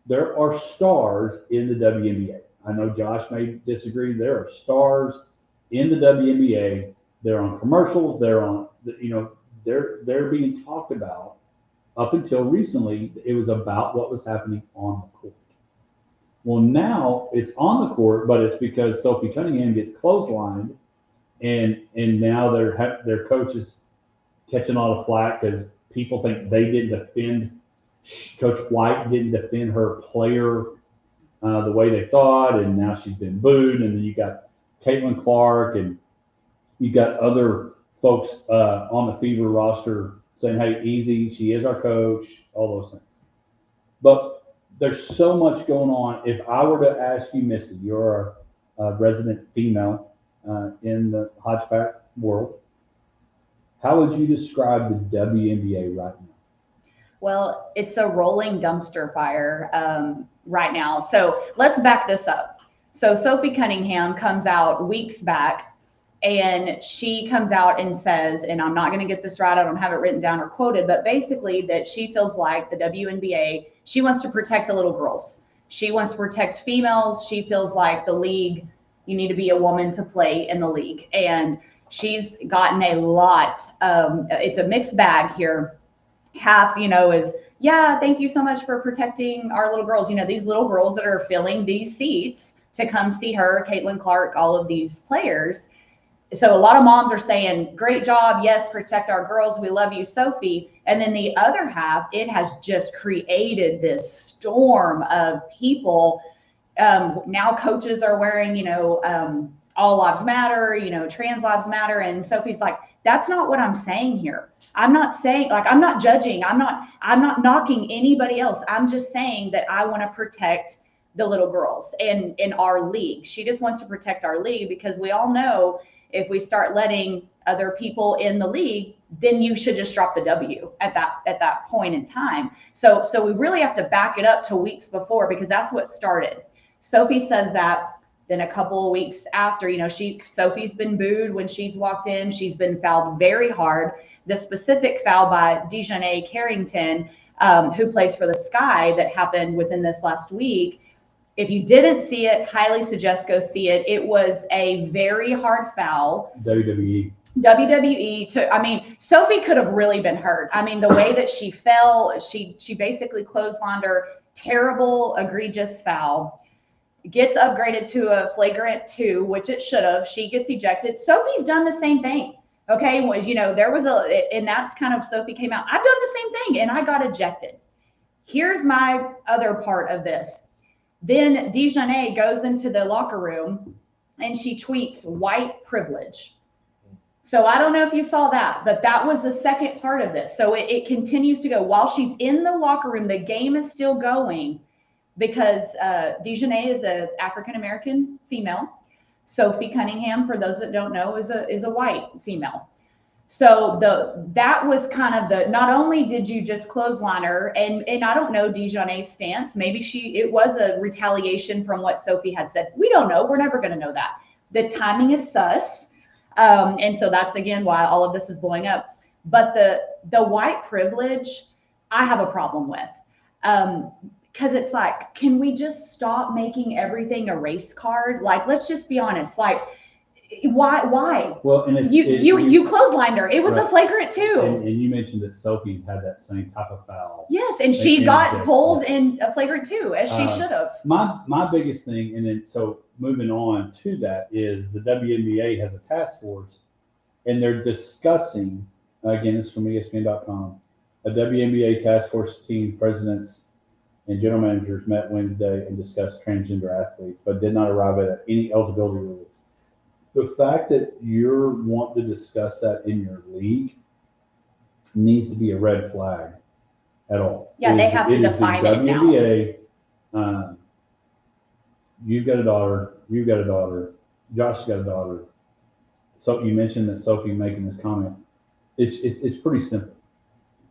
there are stars in the WNBA. I know Josh may disagree. There are stars in the WNBA. They're on commercials. They're on, they're being talked about. Up until recently, it was about what was happening on the court. Well, now it's on the court, but it's because Sophie Cunningham gets clotheslined, and now their coach is catching a lot of flack because people think they didn't defend, Coach White didn't defend her player the way they thought, and now she's been booed. And then you got Caitlin Clark, and you got other folks on the Fever roster saying, hey, easy, she is our coach, all those things. But there's so much going on. If I were to ask you, Misty, you're a resident female in the Hodgeback world, how would you describe the WNBA right now? Well, it's a rolling dumpster fire right now. So let's back this up. So Sophie Cunningham comes out weeks back, and she comes out and says, and I'm not going to get this right, I don't have it written down or quoted, but basically that she feels like the WNBA, she wants to protect the little girls. She wants to protect females. She feels like the league, you need to be a woman to play in the league. And she's gotten a lot. It's a mixed bag here. Half, is, yeah, thank you so much for protecting our little girls. These little girls that are filling these seats to come see her, Caitlin Clark, all of these players. So a lot of moms are saying, great job. Yes, protect our girls. We love you, Sophie. And then the other half, it has just created this storm of people. Now coaches are wearing, all lives matter, trans lives matter. And Sophie's like, that's not what I'm saying here. I'm not saying, I'm not judging. I'm not knocking anybody else. I'm just saying that I want to protect the little girls in our league. She just wants to protect our league because we all know if we start letting other people in the league, then you should just drop the W at that point in time. So we really have to back it up to weeks before, because that's what started. Sophie says that. Then a couple of weeks after, Sophie's been booed when she's walked in. She's been fouled very hard. The specific foul by Dejanay Carrington, who plays for the Sky, that happened within this last week. If you didn't see it, highly suggest go see it. It was a very hard foul. WWE Sophie could have really been hurt. The way that she fell, she basically clotheslined her, terrible, egregious foul, gets upgraded to a flagrant 2, which it should have. She gets ejected. Sophie's done the same thing. Okay, was there was and that's kind of Sophie came out. I've done the same thing, and I got ejected. Here's my other part of this. Then Dejanay goes into the locker room, and she tweets white privilege. So I don't know if you saw that, but that was the second part of this. So it continues to go while she's in the locker room. The game is still going because Dejanay is an African-American female. Sophie Cunningham, for those that don't know, is a white female. So that was kind of the, not only did you just clothesline her, and I don't know Dejanay's stance. Maybe it was a retaliation from what Sophie had said. We don't know. We're never going to know that. The timing is sus. And so that's, again, why all of this is blowing up. But the white privilege, I have a problem with. Because it's like, can we just stop making everything a race card? Like, let's just be honest. Like, why? Well, and you clotheslined her. It was a flagrant 2. And you mentioned that Sophie had that same type of foul. Yes, and she got pulled in a flagrant 2, as she should have. My biggest thing, and then so moving on to that, is the WNBA has a task force, and they're discussing, again, this is from ESPN.com, a WNBA task force team presidents and general managers met Wednesday and discussed transgender athletes, but did not arrive at any eligibility rules. The fact that you're wanting to discuss that in your league needs to be a red flag at all. Yeah, they have to define it now. WNBA, you've got a daughter, Josh's got a daughter. So you mentioned that Sophie making this comment. It's pretty simple.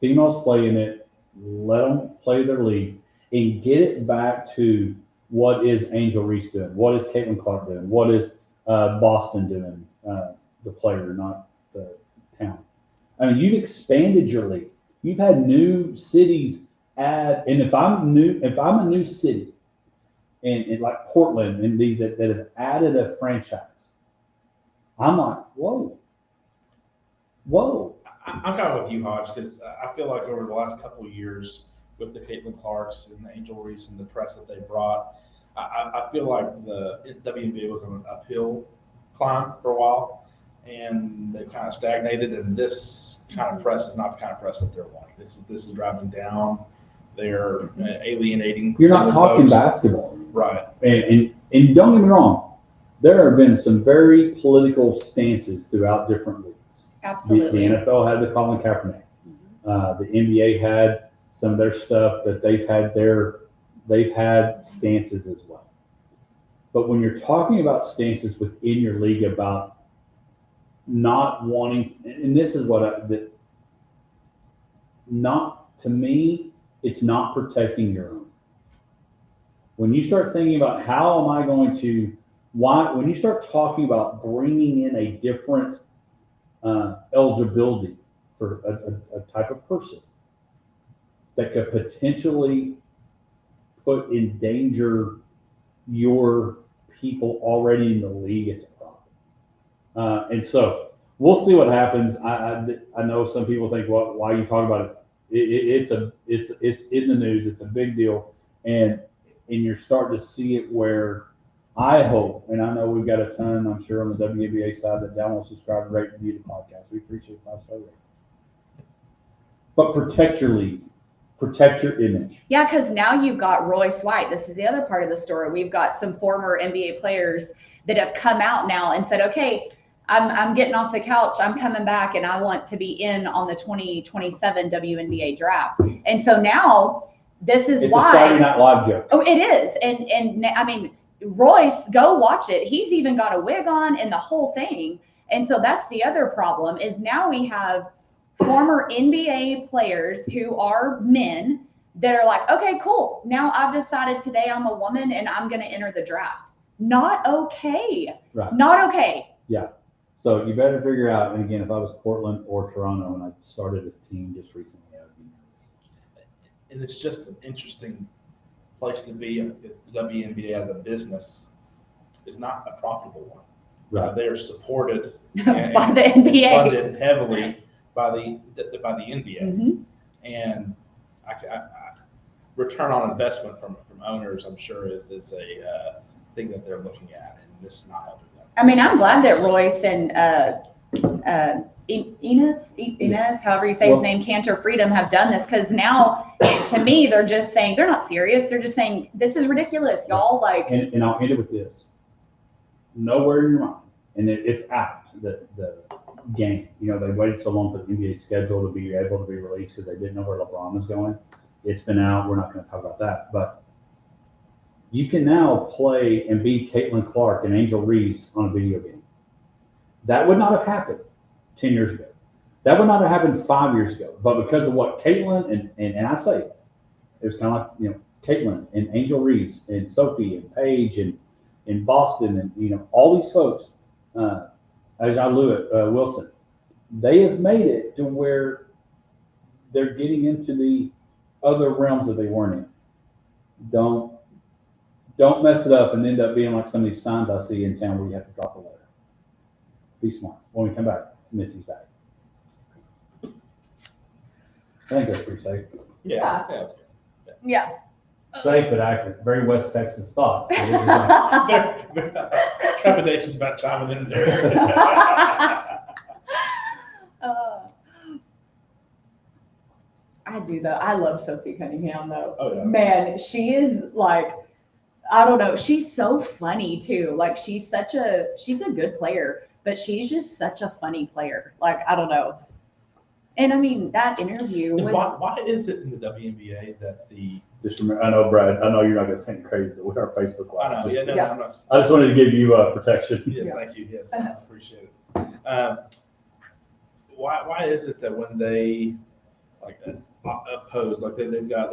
Females play in it, let them play their league, and get it back to what is Angel Reese doing, what is Caitlin Clark doing, what is Boston doing, the player, not the town. I mean, you've expanded your league. You've had new cities add, and if I'm a new city, and like Portland and these that have added a franchise, I'm like, whoa. I'm kind of with you, Hodge, because I feel like over the last couple of years with the Caitlin Clarks and the Angel Reese and the press that they brought, I feel like the WNBA was on an uphill climb for a while, and they kind of stagnated. And this kind of press is not the kind of press that they're wanting. This is driving down. They're alienating. You're not talking basketball, right? And don't get me wrong, there have been some very political stances throughout different leagues. Absolutely. The NFL had the Colin Kaepernick. The NBA had some of their stuff that they've had stances as well. But when you're talking about stances within your league about not wanting, and this is what to me, it's not protecting your own. When you start thinking about how am I going to, when you start talking about bringing in a different eligibility for a type of person that could potentially put in danger your people already in the league, it's a problem. And so we'll see what happens. I know some people think, well, why are you talking about it? It's in the news. It's a big deal, and you're starting to see it where I hope, and I know we've got a ton, I'm sure, on the WNBA side that download, subscribe, rate, and review the podcast. We appreciate 5-star ratings. But protect your league. Protect your image. Yeah, because now you've got Royce White. This is the other part of the story. We've got some former NBA players that have come out now and said, okay, I'm getting off the couch. I'm coming back, and I want to be in on the 2027 WNBA draft. And so now this is why. It's a Saturday Night Live joke. Oh, it is. And I mean, Royce, go watch it. He's even got a wig on and the whole thing. And so that's the other problem is now we have former NBA players who are men that are like, okay, cool. Now I've decided today I'm a woman and I'm going to enter the draft. Not okay. Right. Not okay. Yeah. So you better figure out, and again, if I was Portland or Toronto and I started a team just recently, I would be nervous. And it's just an interesting place to be because the WNBA as a business is not a profitable one. Right. They are supported by the NBA. Funded heavily by the NBA. Mm-hmm. And return on investment from owners, I'm sure is a thing that they're looking at, and this is not helping them. I mean, I'm glad that Royce and Enos, however you say his name, Cantor Freedom, have done this, because now, to me, they're just saying, they're not serious. They're just saying, this is ridiculous, y'all. Like, and I'll end it with this. Nowhere in your mind, and it's out, the game. You know, they waited so long for the NBA schedule to be able to be released because they didn't know where LeBron was going. It's been out. We're not going to talk about that. But you can now play and beat Caitlin Clark and Angel Reese on a video game. That would not have happened 10 years ago. That would not have happened 5 years ago. But because of what Caitlin and I say, it was kind of like, you know, Caitlin and Angel Reese and Sophie and Paige and in Boston and, you know, all these folks, Wilson, they have made it to where they're getting into the other realms that they weren't in. Don't mess it up and end up being like some of these signs I see in town where you have to drop a letter. Be smart. When we come back, Missy's back. I think that's pretty safe. Yeah, that's good. yeah. Safe but accurate. Very West Texas thoughts. So Accommodations about chiming in there. I do though. I love Sophie Cunningham though. Oh, yeah. Man, she is like, I don't know. She's so funny too. Like she's a good player, but she's just such a funny player. Like, I don't know. And I mean, that interview was. Why is it in the WNBA that the. Just remember, I know, Brad, I know you're not going to think crazy, but with our Facebook Live. I know, yeah, no, Yeah. I'm not. I just wanted to give you protection. Yes, thank you. Yes, I appreciate it. Why is it that when they like oppose, like they've got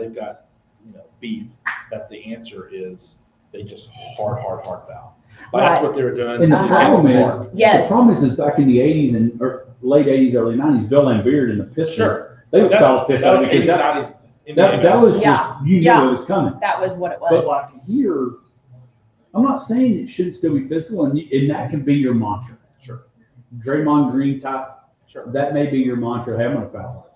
beef, that the answer is they just hard foul? Like, that's what they were doing. And the problem is back in the 80s and late 80s, early 90s, Bill Laimbeer and the Pistons, Sure. they would foul piss out because that was just, you knew it was coming. That was what it was. But like here, I'm not saying it shouldn't still be physical, and that can be your mantra. Sure. Draymond Green type, Sure. that may be your mantra. Hey, I'm going to foul.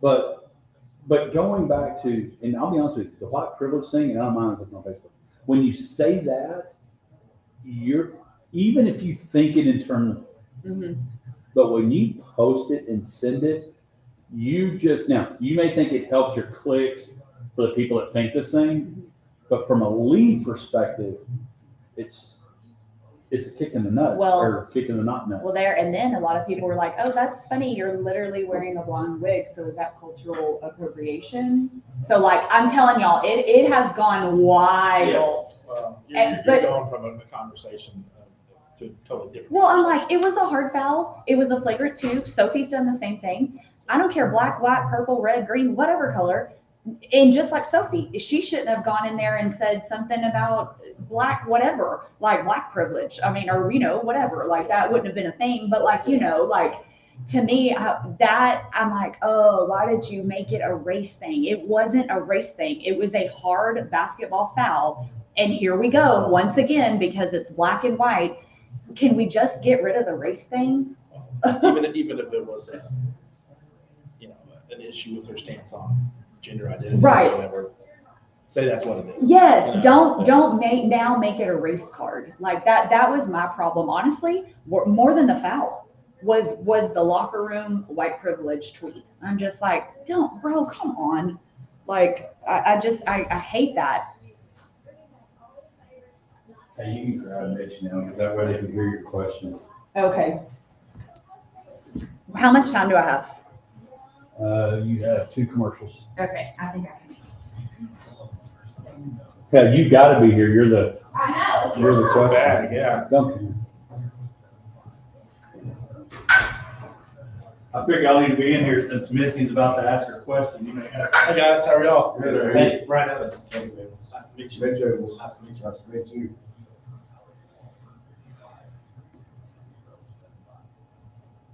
But going back to, and I'll be honest with you, the white privilege thing, and I don't mind if it's on Facebook. When you say that, even if you think it internally, but when you post it and send it, you may think it helps your clicks for the people that think this thing, but from a lead perspective, it's a kick in the nuts, or kick in the not nuts. Well, and then a lot of people were like, "Oh, that's funny. You're literally wearing a blonde wig. So is that cultural appropriation?" So, like, I'm telling y'all, it has gone wild. Yes. Well, you're going from a conversation to a totally different. Well, I'm like, it was a hard foul. It was a flagrant 2. Sophie's done the same thing. I don't care, black, white, purple, red, green, whatever color. And just like Sophie, she shouldn't have gone in there and said something about black, whatever, like black privilege. I mean, or, whatever, like that wouldn't have been a thing. But like, to me, I'm like, oh, why did you make it a race thing? It wasn't a race thing. It was a hard basketball foul. And here we go once again, because it's black and white. Can we just get rid of the race thing? even if it was an issue with her stance on gender identity, right? Or whatever. Say that's what it is. Yes, don't make it a race card like that. That was my problem, honestly. More than the foul was the locker room white privilege tweet. I'm just like, bro, come on. Like, I hate that. Hey, you can grab Mitch now, because that way they can hear your question. Okay. How much time do I have? You have 2 commercials. Okay, I think I can. Yeah, you got to be here. You're the question. Bad, yeah. Duncan. I figure I'll need to be in here since Missy's about to ask her question. You may have. Hey guys, how are y'all? Good. Hey, Brian Evans. Nice to meet you. Nice to meet you. Nice to meet you. Nice to meet you.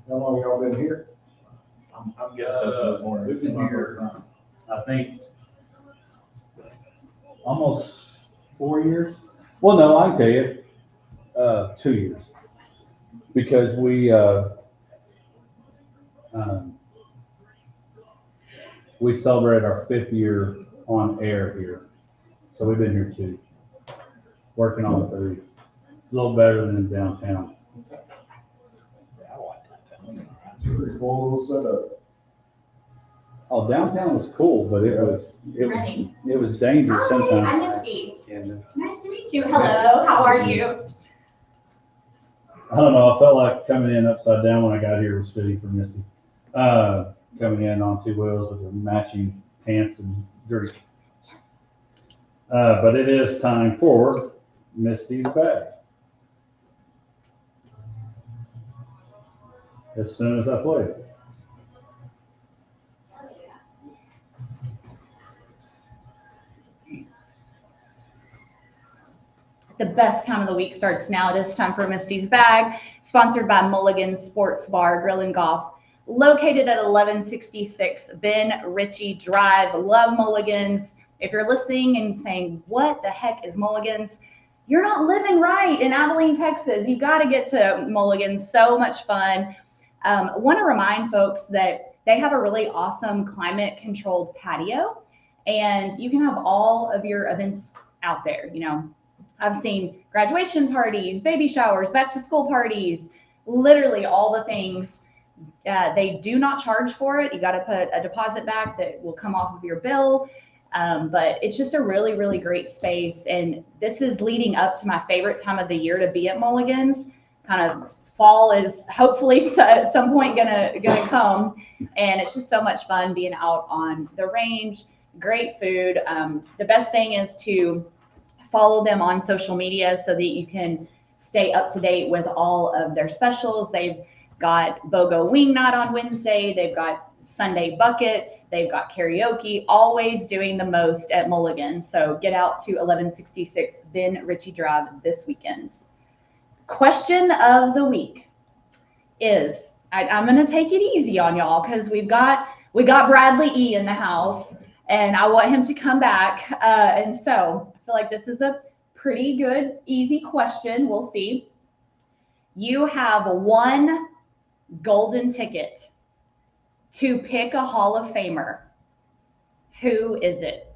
How long y'all been here? I'm guest hosting this morning. We've been here, I think, almost 4 years. Well, no, I can tell you, 2 years, because we celebrated our 5th year on air here. So we've been here 2, working on 3. It's a little better than downtown. Yeah, I like that. It's a pretty cool little setup. Oh, downtown was cool, but it was dangerous Hi, sometimes. I'm Misty. And Nice to meet you. Hello, how are you? I don't know, I felt like coming in upside down when I got here was fitting for Misty. Coming in on 2 wheels with the matching pants and drink. But it is time for Misty's bag. As soon as I play it. The best time of the week starts now. It is time for Misty's Bag, sponsored by Mulligan's Sports Bar, Grill and Golf, located at 1166 Ben Ritchie Drive. Love Mulligan's. If you're listening and saying, what the heck is Mulligan's? You're not living right in Abilene, Texas. You got to get to Mulligan's. So much fun. I want to remind folks that they have a really awesome climate-controlled patio, and you can have all of your events out there. You know, I've seen graduation parties, baby showers, back-to-school parties, literally all the things. They do not charge for it. You got to put a deposit back that will come off of your bill. But it's just a really, really great space. And this is leading up to my favorite time of the year to be at Mulligan's. Kind of fall is hopefully at some point gonna come. And it's just so much fun being out on the range. Great food. The best thing is to follow them on social media so that you can stay up to date with all of their specials. They've got BOGO Wing Night on Wednesday. They've got Sunday Buckets. They've got karaoke, always doing the most at Mulligan. So get out to 1166 Ben Ritchie Drive this weekend. Question of the week is, I'm going to take it easy on y'all because we got Bradley E in the house and I want him to come back. And so I feel like this is a pretty good, easy question. We'll see. You have one golden ticket to pick a Hall of Famer. Who is it?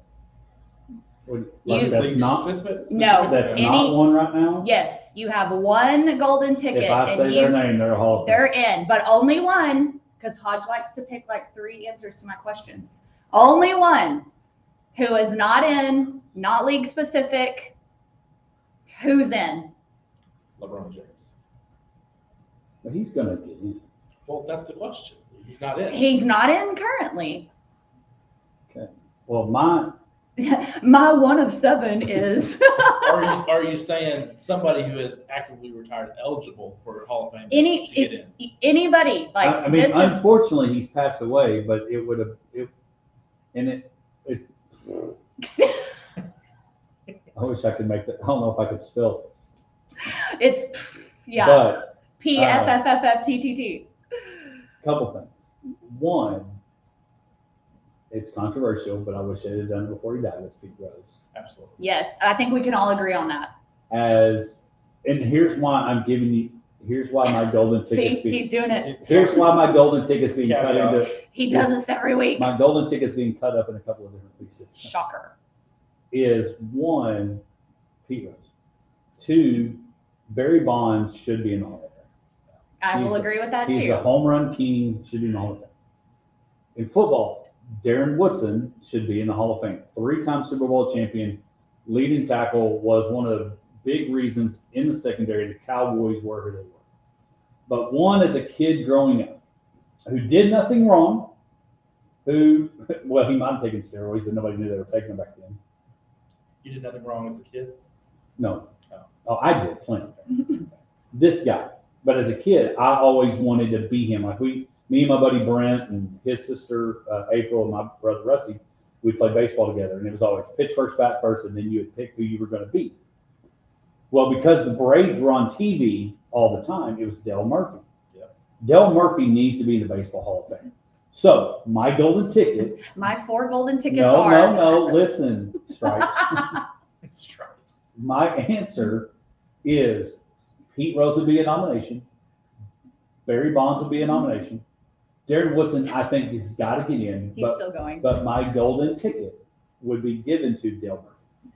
That's not No. That's Any- not one right now. Yes, you have one golden ticket. If I say and their name, they're a Hall of Famer. they're in, but only one, because Hodge likes to pick like 3 answers to my questions. Only one who is not in, not league specific. Who's in? LeBron James. But he's gonna get in. Well, that's the question. He's not in. He's not in currently. Well, mine. My 1 of 7 is Are you saying somebody who is actively retired eligible for Hall of Fame to get in? Anybody. Like, I mean, this is, unfortunately, he's passed away, but it would have. I wish I could make that. I don't know if I could spell. it's, yeah, But PFFFFTTT. couple things. One, it's controversial, but I wish they had done it before he died. Let's Pete Rose. Absolutely. Yes, I think we can all agree on that. And here's why I'm giving you. Here's why my golden See, tickets. he's doing it. Here's why my golden tickets being cut into. He does this every week. My golden tickets being cut up in a couple of different pieces. Shocker. Is 1, Pete Rose. 2, Barry Bonds should be in the Hall of Fame. I will agree with that He's too. a home run king, should be in the Hall of Fame. In football, Darren Woodson should be in the Hall of Fame. 3-time Super Bowl champion, leading tackle, was one of the big reasons in the secondary the Cowboys were who they were. But one, as a kid growing up, who did nothing wrong, he might have taken steroids, but nobody knew they were taking them back then. You did nothing wrong as a kid? No. Oh, I did plenty. This guy. But as a kid, I always wanted to be him. Like me and my buddy Brent and his sister April and my brother Rusty, we played baseball together, and it was always pitch first, bat first, and then you would pick who you were going to be. Well, because the Braves were on TV all the time, it was Dale Murphy. Yep. Dale Murphy needs to be in the Baseball Hall of Fame. So my golden ticket. My 4 golden tickets No, are. listen, Stripes. Stripes. My answer is Pete Rose would be a nomination. Barry Bonds would be a nomination. Darren Woodson, I think, has got to get in. He's still going. But my golden ticket would be given to Dale Murphy.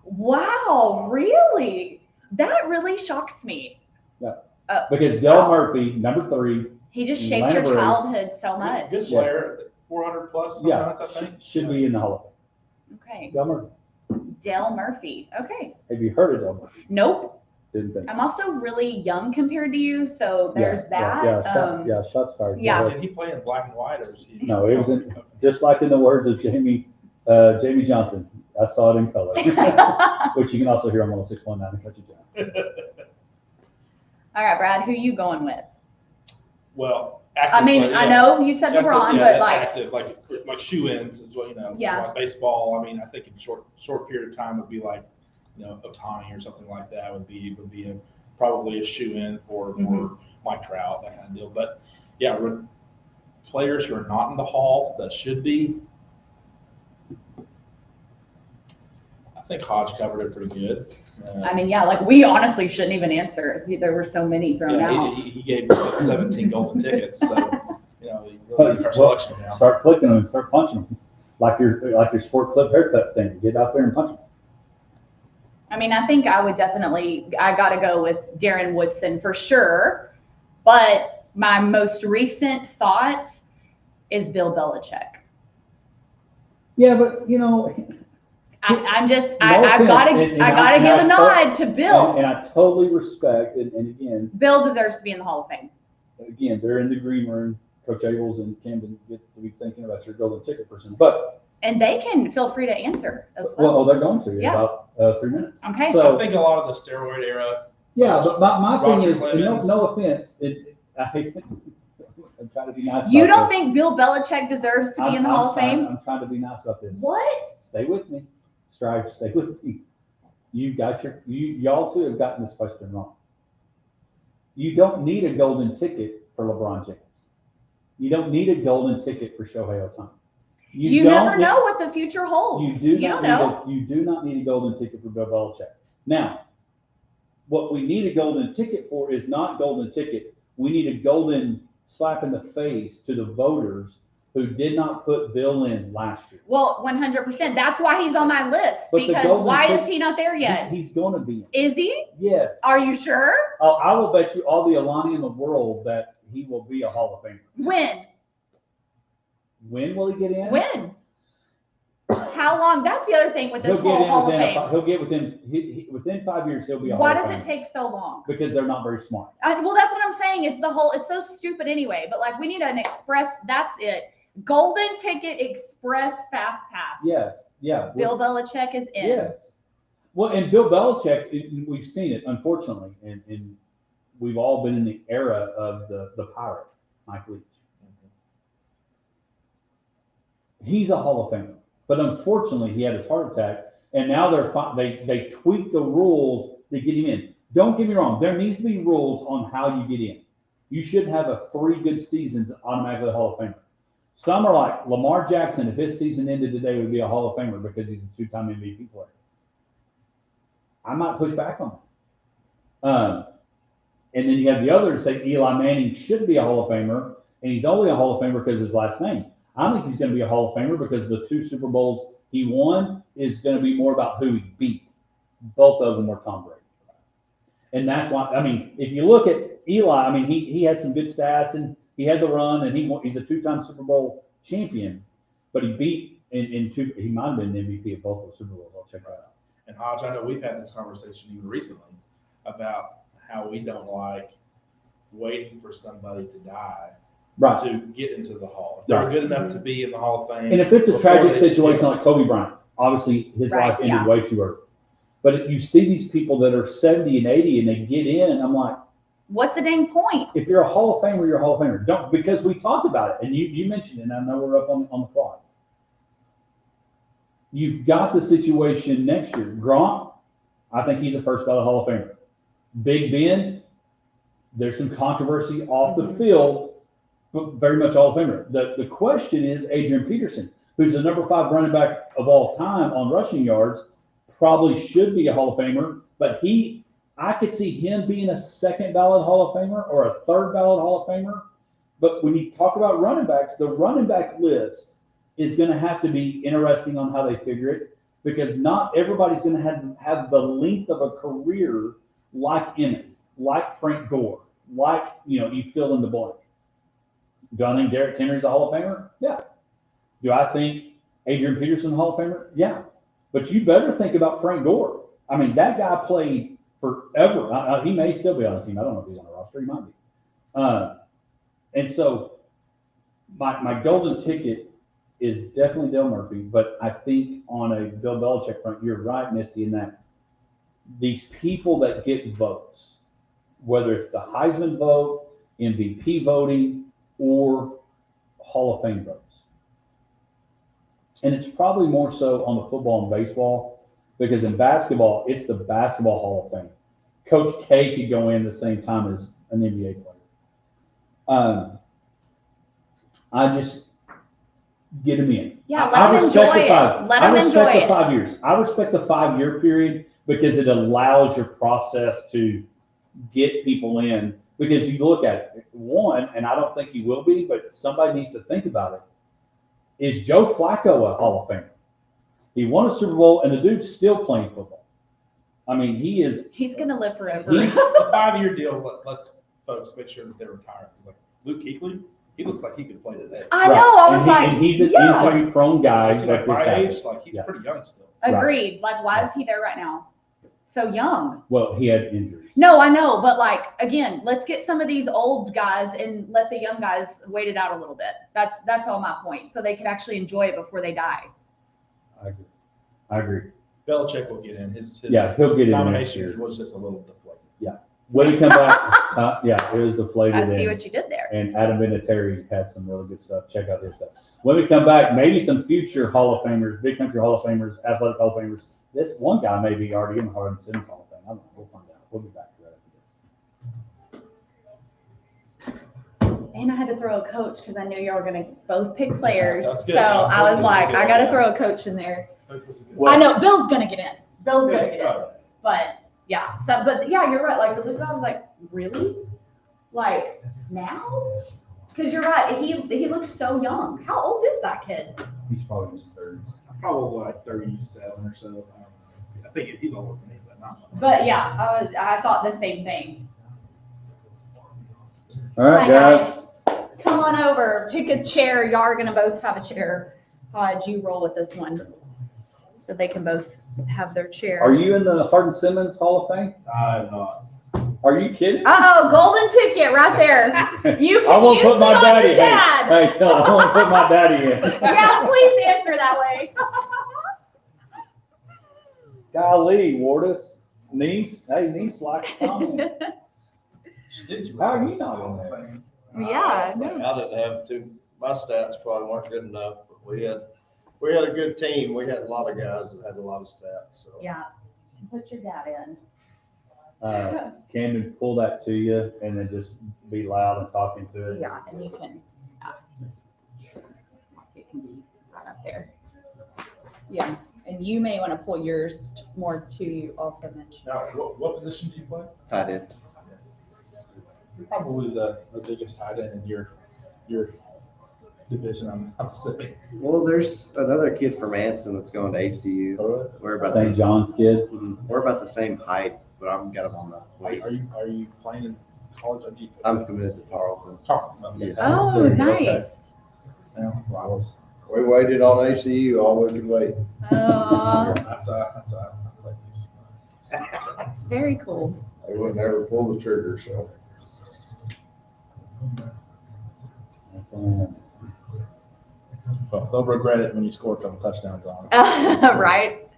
Wow, really? That really shocks me. Yeah. Because Dale Wow. Murphy, number 3, He just shaped your Lampreys. childhood so much. Good player, 400 plus home Yeah, runs, I think. should be in the Hall of Okay. Fame. Dale Murphy. Dale Murphy. Okay. Have you heard of Dale Murphy? Nope. Didn't think I'm so. also really young compared to you, so there's that. Shots fired. Yeah. Did he play in black and white, or is he? No, it was just like in the words of Jamie Johnson. I saw it in color, which you can also hear on 106.9 in Country Giant. All right, Brad, who you going with? Well, I mean, I know you said LeBron, but like active, like shoe-ins is what, Yeah. like baseball. I mean, I think in short period of time would be like, Ohtani or something like that would be probably a shoe-in for Mike Trout, that kind of deal. But yeah, players who are not in the Hall that should be. I think Hodge covered it pretty good. I mean, yeah, like we honestly shouldn't even answer. There were so many thrown out. He gave 17 golden tickets, so he really took our selection now. Start clicking them and start punching them, like your sport clip haircut thing. Get out there and punch them. I mean, I think I got to go with Darren Woodson for sure. But my most recent thought is Bill Belichick. Yeah, but I'm just, No I offense, gotta and give I a nod to Bill. And I totally respect, and again, Bill deserves to be in the Hall of Fame. Again, they're in the green room. Coach Abels and Camden get to be thinking about your golden ticket person, but And they can feel free to answer as well, well. they're going to in Yeah. about 3 minutes. Okay. So I think a lot of the steroid era. yeah, but my thing Roger is, and Clemens. no offense, I'm trying to be nice. You about don't this. think Bill Belichick deserves to be in the Hall of Fame? I'm trying to be nice about this. What? Stay with me, Strive. Stay with me. Y'all two have gotten this question wrong. You don't need a golden ticket for LeBron James. You don't need a golden ticket for Shohei Ohtani. You never know what the future holds. You don't know. You do not need a golden ticket for Bill Belichick. Now, what we need a golden ticket for is not golden ticket. We need a golden slap in the face to the voters who did not put Bill in last year. Well, 100%. That's why he's on my list. But the Because golden why is ticket- he not there yet? He's going to be in. Is he? Yes. Are you sure? I will bet you all the Alani in the world that he will be a Hall of Famer. When? When will he get in? When? How long? That's the other thing with this He'll get whole in Hall of within. Fame. He'll get within 5 years. He'll be a Why Hall of does Famer. it take so long? Because they're not very smart. Well, that's what I'm saying. It's so stupid anyway. But like, we need an express. That's it. Golden ticket express fast pass. Yes. Yeah. Bill Belichick is in. Yes. Well, and Bill Belichick, we've seen it, unfortunately, and we've all been in the era of the pirate, Mike Leach. He's a Hall of Famer, but unfortunately, he had his heart attack, and now they tweak the rules to get him in. Don't get me wrong; there needs to be rules on how you get in. You should have a 3 good seasons automatically a Hall of Famer. Some are like Lamar Jackson. If his season ended today, would be a Hall of Famer because he's a 2-time MVP player. I might push back on that. And then you have the others say Eli Manning should be a Hall of Famer, and he's only a Hall of Famer because of his last name. I think he's going to be a Hall of Famer because the 2 Super Bowls he won is going to be more about who he beat. Both of them were Tom Brady. And that's why, I mean, if you look at Eli, I mean, he had some good stats, and he had the run, and he's a 2-time Super Bowl champion, but he beat he might have been the MVP of both those Super Bowls. I'll check that out. And Hodge, I know we've had this conversation even recently about how we don't like waiting for somebody to die Right. to get into the Hall. If they're Right. good enough to be in the Hall of Fame. And if it's a before tragic they- situation like Kobe Bryant, obviously his Right, life ended yeah. way too early. But if you see these people that are 70 and 80 and they get in, I'm like, What's the dang point? if you're a Hall of Famer, you're a Hall of Famer. Don't, because we talked about it, and you mentioned it, and I know we're up on the clock. You've got the situation next year. Gronk, I think he's a first ballot Hall of Famer. Big Ben, there's some controversy off the field, but very much Hall of Famer. The question is Adrian Peterson, who's the number 5 running back of all time on rushing yards, probably should be a Hall of Famer, but I could see him being a 2nd ballot Hall of Famer or a 3rd ballot Hall of Famer. But when you talk about running backs, the running back list is going to have to be interesting on how they figure it, because not everybody's going to have the length of a career like Emmett, like Frank Gore, like, you fill in the blank. Do I think Derrick Henry's a Hall of Famer? Yeah. Do I think Adrian Peterson a Hall of Famer? Yeah. But you better think about Frank Gore. I mean, that guy played forever. He may still be on the team. I don't know if he's on the roster. He might be. And so my golden ticket is definitely Dale Murphy, but I think on a Bill Belichick front, you're right, Misty, in that these people that get votes, whether it's the Heisman vote, MVP voting, or Hall of Fame votes. And it's probably more so on the football and baseball, because in basketball, it's the Basketball Hall of Fame. Coach K could go in the same time as an NBA player. I just get him in. Yeah, let them enjoy it. Let them enjoy it. I respect the 5 years. I respect the 5-year period because it allows your process to get people in. Because you look at it, one, and I don't think he will be, but somebody needs to think about it. Is Joe Flacco a Hall of Famer? He won a Super Bowl, and the dude's still playing football. I mean, he's going to live forever. The 5-year deal lets folks make sure that they're retired. Because like Luke Kuechly, he looks like he could play today. I know. I was like, he's an injury-prone guy. Like my age, like he's pretty young still. Agreed. Like, why is he there right now? So young. Well, he had injuries. No, I know, but like, again, let's get some of these old guys and let the young guys wait it out a little bit. That's all my point. So they can actually enjoy it before they die. I agree. Belichick will get in. His he'll get in nomination was just a little deflated. Yeah. When he come back, it was deflated. I see what you did there. And Adam Vinatieri had some really good stuff. Check out his stuff. When we come back, maybe some future Hall of Famers, Big Country Hall of Famers, Athletic Hall of Famers. This one guy may be already in the Harden Simmons Hall of Fame. I don't know. We'll find out. We'll be back to that. And I had to throw a coach because I knew y'all were going to both pick players. That's good. So I was like, I got to throw a coach in there. Well, I know Bill's going to get in. Bill's going to get in. But yeah, but you're right. Like, the guy was like, really? Like, now? Because you're right. He looks so young. How old is that kid? He's probably in his 30s. Probably like 37 or so. I think he's older than me, but not much. But yeah, I thought the same thing. All right, guys. Come on over. Pick a chair. Y'all are going to both have a chair. You roll with this one. So they can both have their chair. Are you in the Harden Simmons Hall of Fame? I'm not. Are you kidding? Uh-oh, golden ticket right there. You can I won't use put my it on daddy your dad. in. Hey, tell him I won't put my daddy in. Yeah, please answer that way. Golly, Wardus. Niece. Hey, niece likes comment. How are you not on there? Yeah. I didn't have to. My stats probably weren't good enough, but we had a good team. We had a lot of guys that had a lot of stats. So. Yeah. Put your dad in. Camden, pull that to you and then just be loud and talking to it. Yeah, and you can just, it can be right up there. Yeah, and you may want to pull yours more to you also, Mitch. Now, what position do you play? Tight end. You're probably the biggest tight end in your division, I'm assuming. Well, there's another kid from Anson that's going to ACU. We're about St. John's kid. We're about the same height, but I've got him on the weight. Are you playing in college? I'm committed to Tarleton. Yes. Oh, nice. Yeah, rivals. We waited on ACU all we could wait. That's It's very cool. They would never pull the trigger, so. Well, they'll regret it when you score a couple touchdowns on them. Right?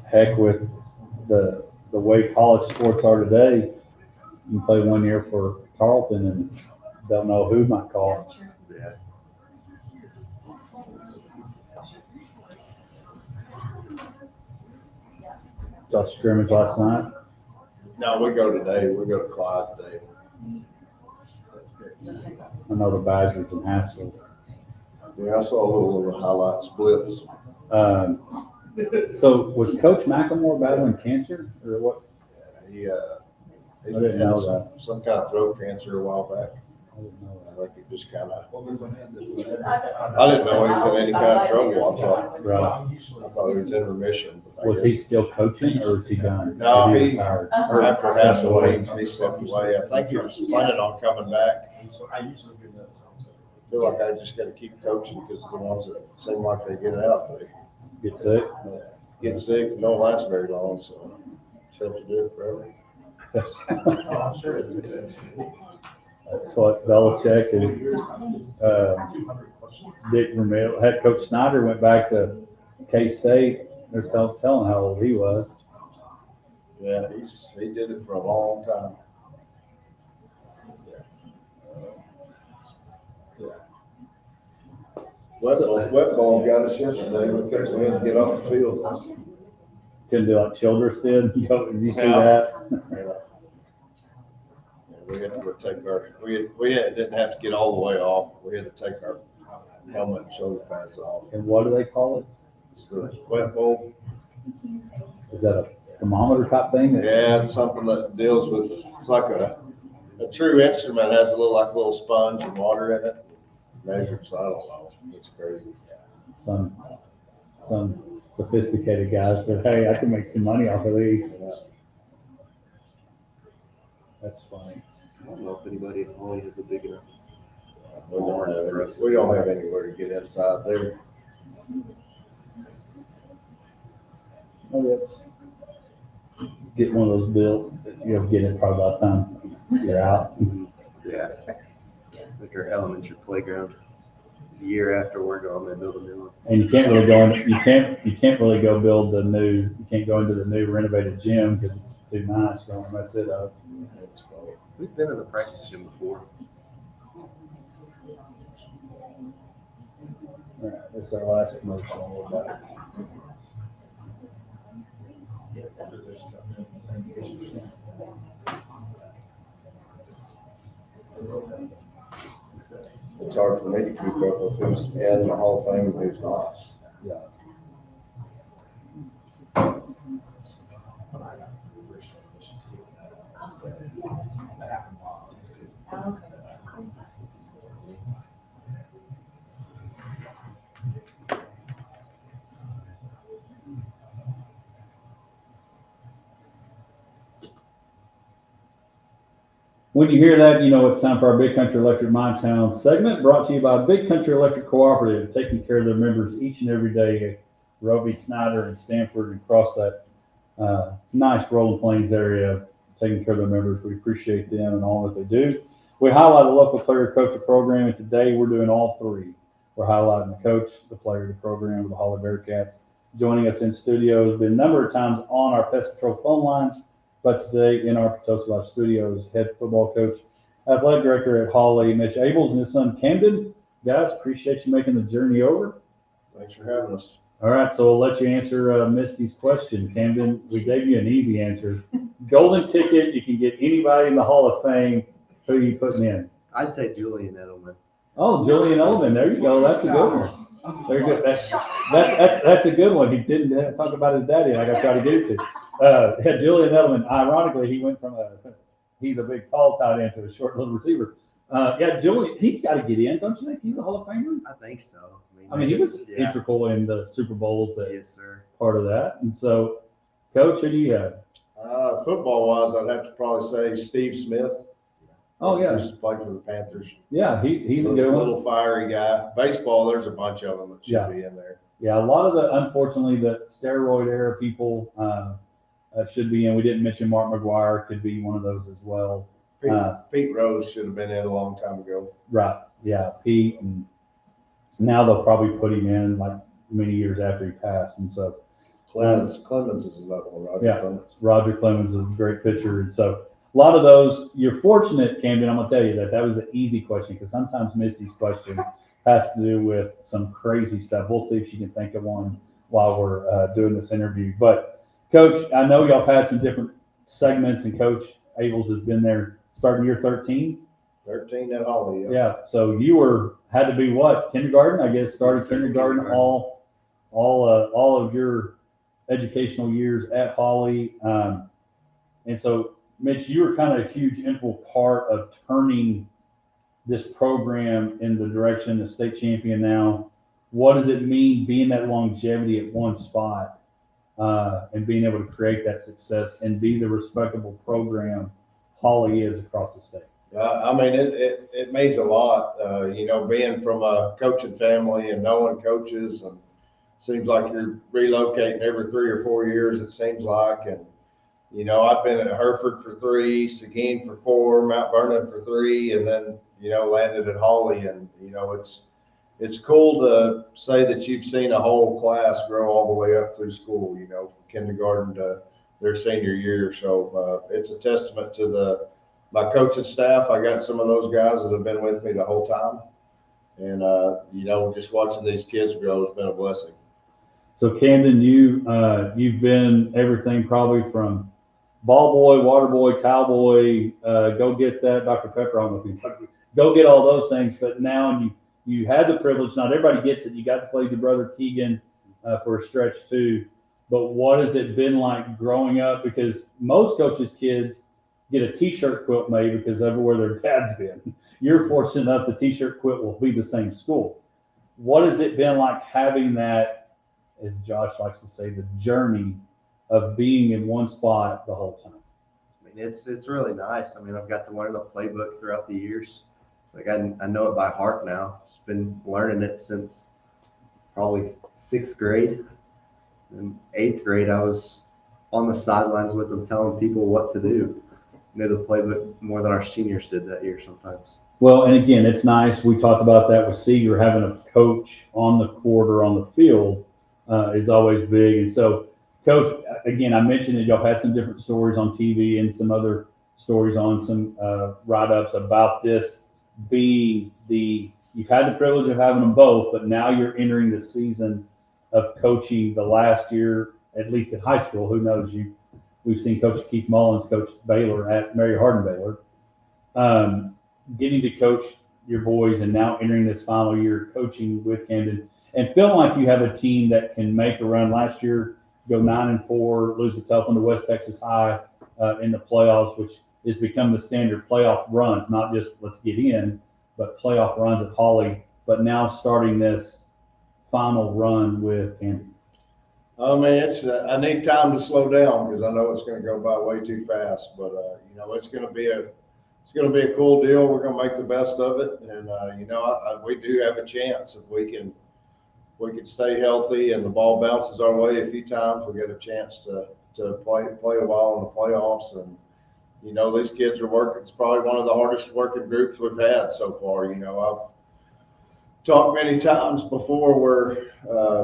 Heck, with the way college sports are today, you can play 1 year for Tarleton and don't know who might call. Yeah. Saw scrimmage last night. No, we go today. We go to Clyde today. I know the Badgers in Haskell. Yeah, I saw a little of the highlight splits. So was Coach McElmore battling cancer or what? He He I didn't had know that. some kind of throat cancer a while back. I didn't know I think it just kind of, Well, this one has this. I didn't know he was in any kind of trouble. that. Right. I thought he was in remission. But I Was he guess- still coaching or is he done? No, Maybe he- retired. After half the way, he stepped away. I think he was planning on coming back. I usually do that. I feel like I just gotta keep coaching because the ones that seem like they get out, they Get sick? get sick and don't last very long, so just have to do it forever. Oh, I'm sure. That's what Belichick and Dick Vermeil, head coach Snyder went back to K-State. They're telling how old he was. Yeah, he did it for a long time. Wet ball got us yesterday. We had to get off the field. Couldn't do like Childress did. Did you see Yeah. that? Yeah, we had to take our, didn't have to get all the way off. We had to take our helmet and shoulder pads off. And what do they call it? It's the wet bowl. Is that a thermometer type thing? Yeah, it's something that deals with, it's like a true instrument, has a little sponge and water in it. Measures, I don't know, it's crazy. Some sophisticated guys said, hey, I can make some money off of these. That's funny. I don't know if anybody at Holly has a big enough. We don't have anywhere to get inside there. Maybe that's get one of those built. You have to get it probably by the time you're out. Yeah. Like our elementary playground. A year after we're gone, they build a new one. And you can't really go in, you can't really go build you can't go into the new renovated gym because it's too nice. You don't want to mess it up. We've been in the practice gym before. All right, this is our last commercial. We'll back. It's hard for me to keep up with who's in the Hall of Fame and who's not. Yeah. When you hear that, you know it's time for our Big Country Electric My Town segment, brought to you by Big Country Electric Cooperative, taking care of their members each and every day. Roby, Snyder, and Stanford, and across that nice Rolling Plains area, taking care of their members. We appreciate them and all that they do. We highlight a local player, coach, or program, and today we're doing all three. We're highlighting the coach, the player, the program of the Holly Bearcats. Joining us in studio has been a number of times on our Pest Control phone lines, but today in our Potosi Life studios, head football coach, athletic director at Holly, Mitch Abels, and his son Camden. Guys, appreciate you making the journey over. Thanks for having us. All right, so we'll let you answer Misty's question. Camden, we gave you an easy answer. Golden ticket, you can get anybody in the Hall of Fame. Who are you putting in? I'd say Julian Edelman. Oh, Julian Edelman. There you go. That's a good one. Very good. That's a good one. He didn't talk about his daddy like I tried to get it to. Yeah, Julian Edelman. Ironically, he went from he's a big tall tight end to a short little receiver. Yeah, Julian, he's got to get in, don't you think? He's a Hall of Famer. I think so. I mean, he was integral in the Super Bowls. Yes, sir. Part of that. And so, Coach, who do you have? Football wise, I'd have to probably say Steve Smith. Oh, He yeah. used to play for the Panthers. Yeah, he's a good one. Little fiery guy. Baseball, there's a bunch of them that should be in there. Yeah, a lot of unfortunately, the steroid era people should be in. We didn't mention Mark McGuire could be one of those as well. Pete Rose should have been in a long time ago. Right. Yeah, Pete. And now they'll probably put him in like many years after he passed. And so Clemens is another one. Roger Clemens is a great pitcher. And so a lot of those, you're fortunate, Camden, I'm going to tell you that was an easy question because sometimes Misty's question has to do with some crazy stuff. We'll see if she can think of one while we're doing this interview. But, Coach, I know y'all have had some different segments, and Coach Abels has been there starting year 13. 13 at Holly. Yeah. So you had to be what? Kindergarten, I guess. Started kindergarten. All of your educational years at Holly. And so Mitch, you were kind of a huge integral part of turning this program in the direction the state champion now. What does it mean being that longevity at one spot and being able to create that success and be the respectable program Holly is across the state? I mean, it means a lot, you know, being from a coaching family and knowing coaches, and seems like you're relocating every 3 or 4 years, it seems like. And, you know, I've been at Hereford for 3, Seguin for 4, Mount Vernon for 3, and then, you know, landed at Hawley. And, you know, it's cool to say that you've seen a whole class grow all the way up through school, you know, from kindergarten to their senior year. So it's a testament to my coaching staff. I got some of those guys that have been with me the whole time. And, you know, just watching these kids grow has been a blessing. So Camden, you've been everything probably from ball boy, water boy, towel boy, go get that Dr. Pepper on the Kentucky, go get all those things. But now you had the privilege. Not everybody gets it. You got to play your brother Keegan for a stretch too. But what has it been like growing up? Because most coaches' kids get a T-shirt quilt made because of where their dad's been. You're fortunate enough the T-shirt quilt will be the same school. What has it been like having that, as Josh likes to say, the journey of being in one spot the whole time? I mean, it's really nice. I mean, I've got to learn the playbook throughout the years. It's like I know it by heart now. Just been learning it since probably 6th grade. In 8th grade, I was on the sidelines with them telling people what to do. Knew the playbook more than our seniors did that year sometimes. Well, and again, it's nice. We talked about that with Seeger, having a coach on the court or on the field is always big. And so, Coach, again, I mentioned that y'all had some different stories on TV and some other stories on some write-ups about this being you've had the privilege of having them both, but now you're entering the season of coaching the last year, at least at high school. Who knows? We've seen Coach Keith Mullins coach Baylor at Mary Hardin Baylor. Getting to coach your boys and now entering this final year coaching with Camden and feeling like you have a team that can make a run. Last year, go 9-4, lose a tough one to West Texas High in the playoffs, which has become the standard playoff runs, not just let's get in, but playoff runs at Hawley. But now starting this final run with Camden. I mean, I need time to slow down because I know it's going to go by way too fast. But you know, it's going to be a cool deal. We're going to make the best of it, and you know, we do have a chance if we can stay healthy and the ball bounces our way a few times. We get a chance to play a while in the playoffs. And you know, these kids are working. It's probably one of the hardest working groups we've had so far. You know, I've talked many times before where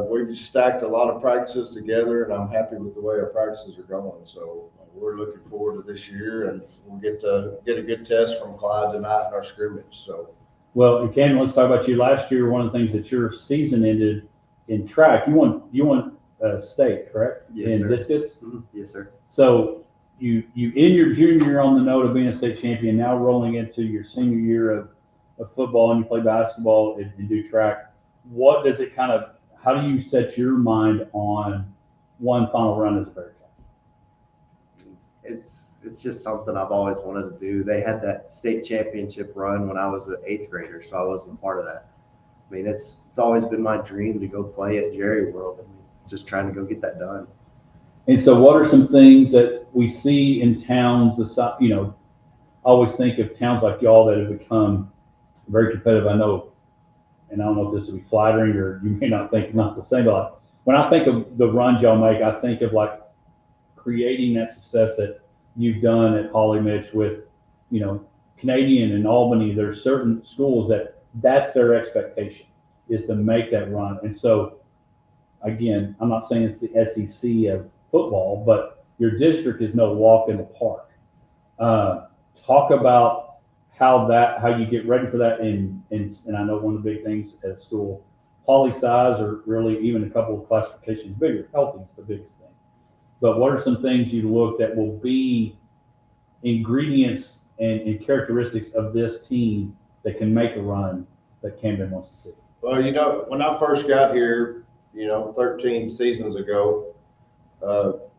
we've stacked a lot of practices together, and I'm happy with the way our practices are going. So we're looking forward to this year, and we'll get a good test from Clyde tonight in our scrimmage. So, well, and Camden, let's talk about you. Last year, one of the things that your season ended in track, you won state, correct? Yes, in sir. Discus. Mm-hmm. Yes, sir. So you in your junior year on the note of being a state champion, now rolling into your senior year of football, and you play basketball and do track. What does it how do you set your mind on one final run as a Bearcat? It's just something I've always wanted to do. They had that state championship run when I was an 8th grader, so I wasn't a part of that. I mean, it's always been my dream to go play at Jerry World. I mean, just trying to go get that done. And so what are some things that we see in towns, you know, I always think of towns like y'all that have become very competitive. I know, and I don't know if this will be flattering or you may not think not the same, but like, when I think of the runs y'all make, I think of like creating that success that you've done at Hawley, Mitch, with, you know, Canadian and Albany. There's certain schools that's their expectation is to make that run. And so, again, I'm not saying it's the SEC of football, but your district is no walk in the park. Talk about how you get ready for that, and I know one of the big things at school, Hawley size, or really even a couple of classifications bigger. Healthy is the biggest thing. But what are some things you look that will be ingredients and characteristics of this team that can make a run that Camden wants to see? Well, you know, when I first got here, you know, 13 seasons ago,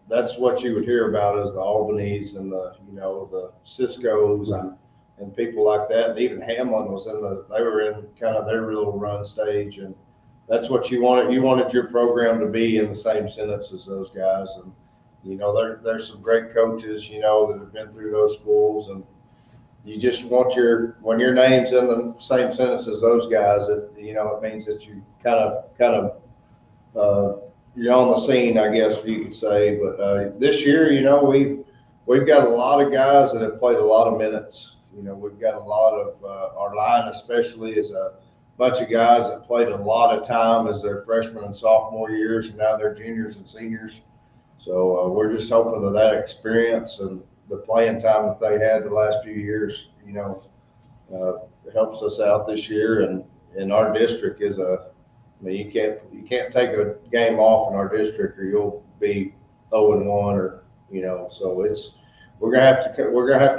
that's what you would hear about is the Albanese and the, you know, the Cisco's and people like that. And even Hamlin was they were in kind of their little run stage, and that's what you wanted. You wanted your program to be in the same sentence as those guys. And, you know, there's some great coaches, you know, that have been through those schools, and you just want when your name's in the same sentence as those guys, you know, it means that you kind of, you're on the scene, I guess you could say. But this year, you know, we've got a lot of guys that have played a lot of minutes. You know, we've got a lot of our line, especially, is a bunch of guys that played a lot of time as their freshman and sophomore years, and now they're juniors and seniors. So we're just hoping that experience and the playing time that they had the last few years, you know, helps us out this year. And our district is I mean, you can't take a game off in our district or you'll be 0-1, or, you know, so we're gonna have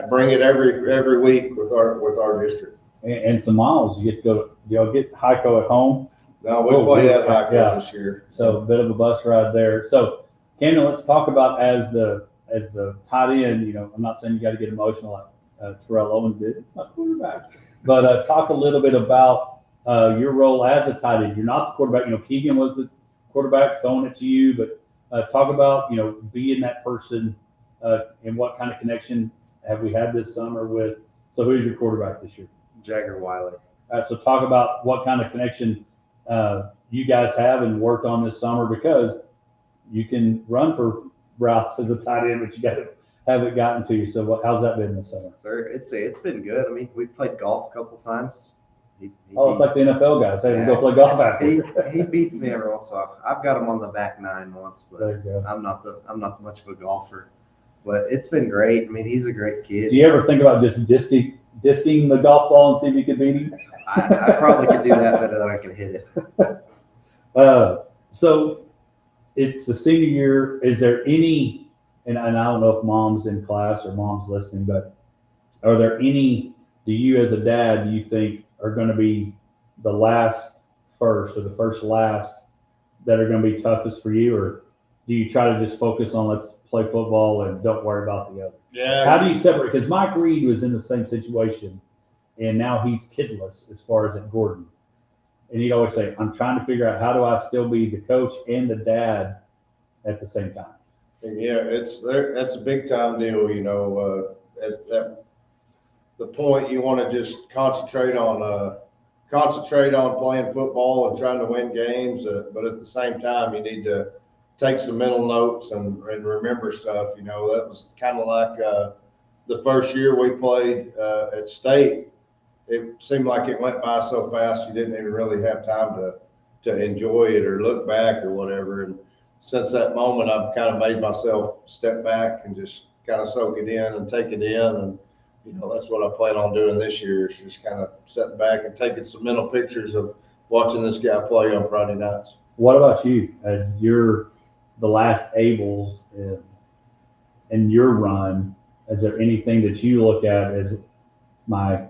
to bring it every week with our district. And some miles, you get to go. Y'all get Hico at home. No, we play at Hico this year. So a bit of a bus ride there. So Camden, let's talk about as the tight end. You know, I'm not saying you got to get emotional like Terrell Owens did. It's my quarterback. But talk a little bit about your role as a tight end. You're not the quarterback. You know, Keegan was the quarterback throwing it to you, but talk about, you know, being that person and what kind of connection have we had this summer with. So who's your quarterback this year? Jagger Wiley. So talk about what kind of connection you guys have and worked on this summer, because you can run for routes as a tight end, but you got to have it gotten to you. So how's that been this summer? Sir, it's been good. I mean, we've played golf a couple times. It's like the NFL guys. Hey, go play golf after. He beats me every once in a while. I've got him on the back nine once, but There you go. I'm not much of a golfer. But it's been great. I mean, he's a great kid. Do you ever think about just disking the golf ball and see if you can beat him? I probably could do that better than I can hit it. So it's the senior year. Is there any, and I don't know if mom's in class or mom's listening, but are there any, do you as a dad, do you think are going to be the last first or the first last that are going to be toughest for you? Or do you try to just focus on let's play football and don't worry about the other? Yeah. How do you separate? Because Mike Reed was in the same situation, and now he's kidless as far as at Gordon. And he'd always say, I'm trying to figure out how do I still be the coach and the dad at the same time. Yeah, that's a big time deal, you know. At the point you want to just concentrate on playing football and trying to win games, but at the same time you need to take some mental notes and remember stuff. You know, that was kind of like the first year we played at state. It seemed like it went by so fast you didn't even really have time to enjoy it or look back or whatever. And since that moment, I've kind of made myself step back and just kind of soak it in and take it in. And, you know, that's what I plan on doing this year, is just kind of sitting back and taking some mental pictures of watching this guy play on Friday nights. What about you, as you're the last Ables in your run? Is there anything that you look at as my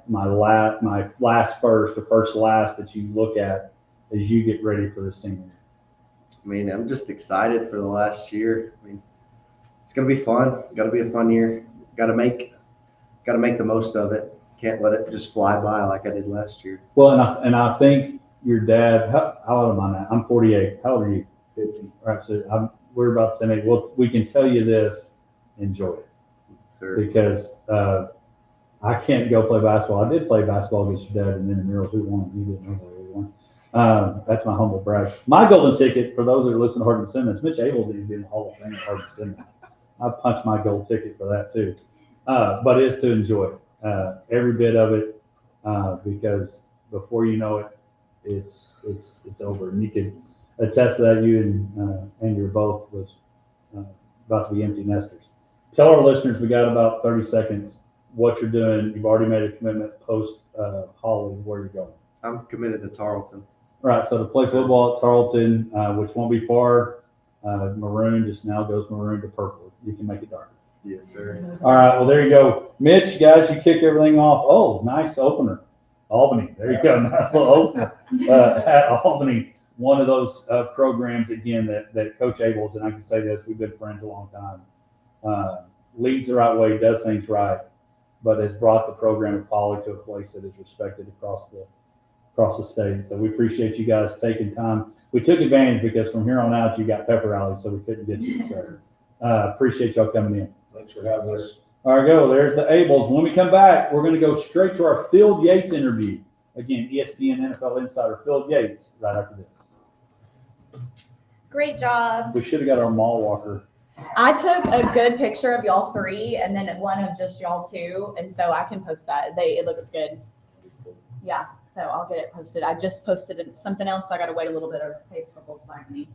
last first or first last that you look at as you get ready for the senior? I mean, I'm just excited for the last year. I mean, it's gonna be fun. Got to be a fun year. Got to make the most of it. Can't let it just fly by like I did last year. Well, and I think your dad. How old am I now? I'm 48. How old are you? 50. All right, so we're about the same age. Well, we can tell you this: enjoy it, Sure. because I can't go play basketball. I did play basketball against your dad in intramurals. Who won? You didn't know who won. That's my humble brag. My golden ticket, for those that are listening to Hardin Simmons, Mitch Abel needs to be in the Hall of Fame at Hardin Simmons. I punched my gold ticket for that too. But it's to enjoy it, every bit of it, because before you know it, it's over. And you can attest to that. You and your both was about to be empty nesters. Tell our listeners, we got about 30 seconds, what you're doing. You've already made a commitment post Holly, where you're going. I'm committed to Tarleton. Right, so to play football at Tarleton, which won't be far. Maroon just now goes maroon to purple. You can make it dark. Yes, sir. All right, well, there you go. Mitch, guys, you kick everything off. Oh, nice opener. Albany, there you go. Nice little opener at Albany. one of those programs, again, that Coach Abels, and I can say this, we've been friends a long time, leads the right way, does things right, but has brought the program of Poly to a place that is respected across the state. So we appreciate you guys taking time. We took advantage because from here on out, you got pepper rallies, so we couldn't get you. So appreciate y'all coming in. Thanks for having us. All right, go. There's the Abels. When we come back, we're going to go straight to our Phil Yates interview. Again, ESPN NFL insider Phil Yates right after this. Great job. We should have got our mall walker. I took a good picture of y'all three and then one of just y'all two, and so I can post that. It looks good. Yeah, so I'll get it posted. I just posted something else, so I got to wait a little bit, or Facebook will flag me.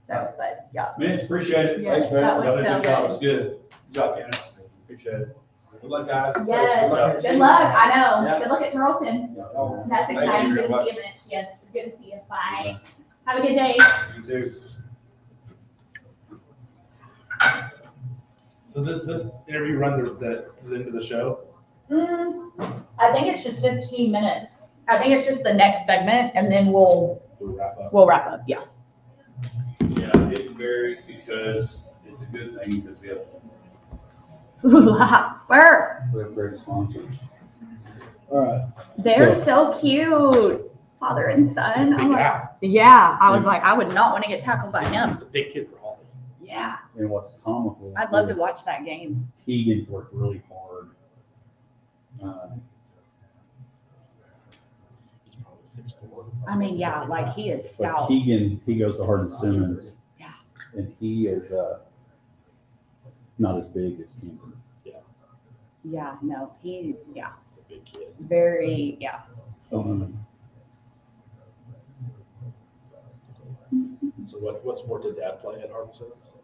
So, but yeah. Man, appreciate it. Yes, Thanks, man. that was Y'all did a so good job. It good. was good. Good job, Candace. Appreciate it. Good luck, guys. Yes, good luck. I know. Yeah. Good luck at Tarleton. That's Thank exciting. you Good very to see you, Mitch. Yes, good to see you. Bye. Have a good day. You too. So this interview run to the end of the show? I think it's just 15 minutes. I think it's just the next segment, and then we'll wrap up. Yeah. Yeah, it varies because it's a good thing because we have great sponsors. All right. They're so cute. Father and son. Big I'm like, guy. yeah. I was like, I would not want to get tackled by him. It's a big kid for Holly. Yeah. And what's comical? I'd love to is watch that game. Keegan's worked really hard. Probably 6'4". I mean, yeah, like he is But stout. Keegan, he goes to Hardin Simmons. Yeah. And he is not as big as Kimber. Yeah, no, It's a big kid. very, yeah. So what sport did Dad play at Hardin Simmons?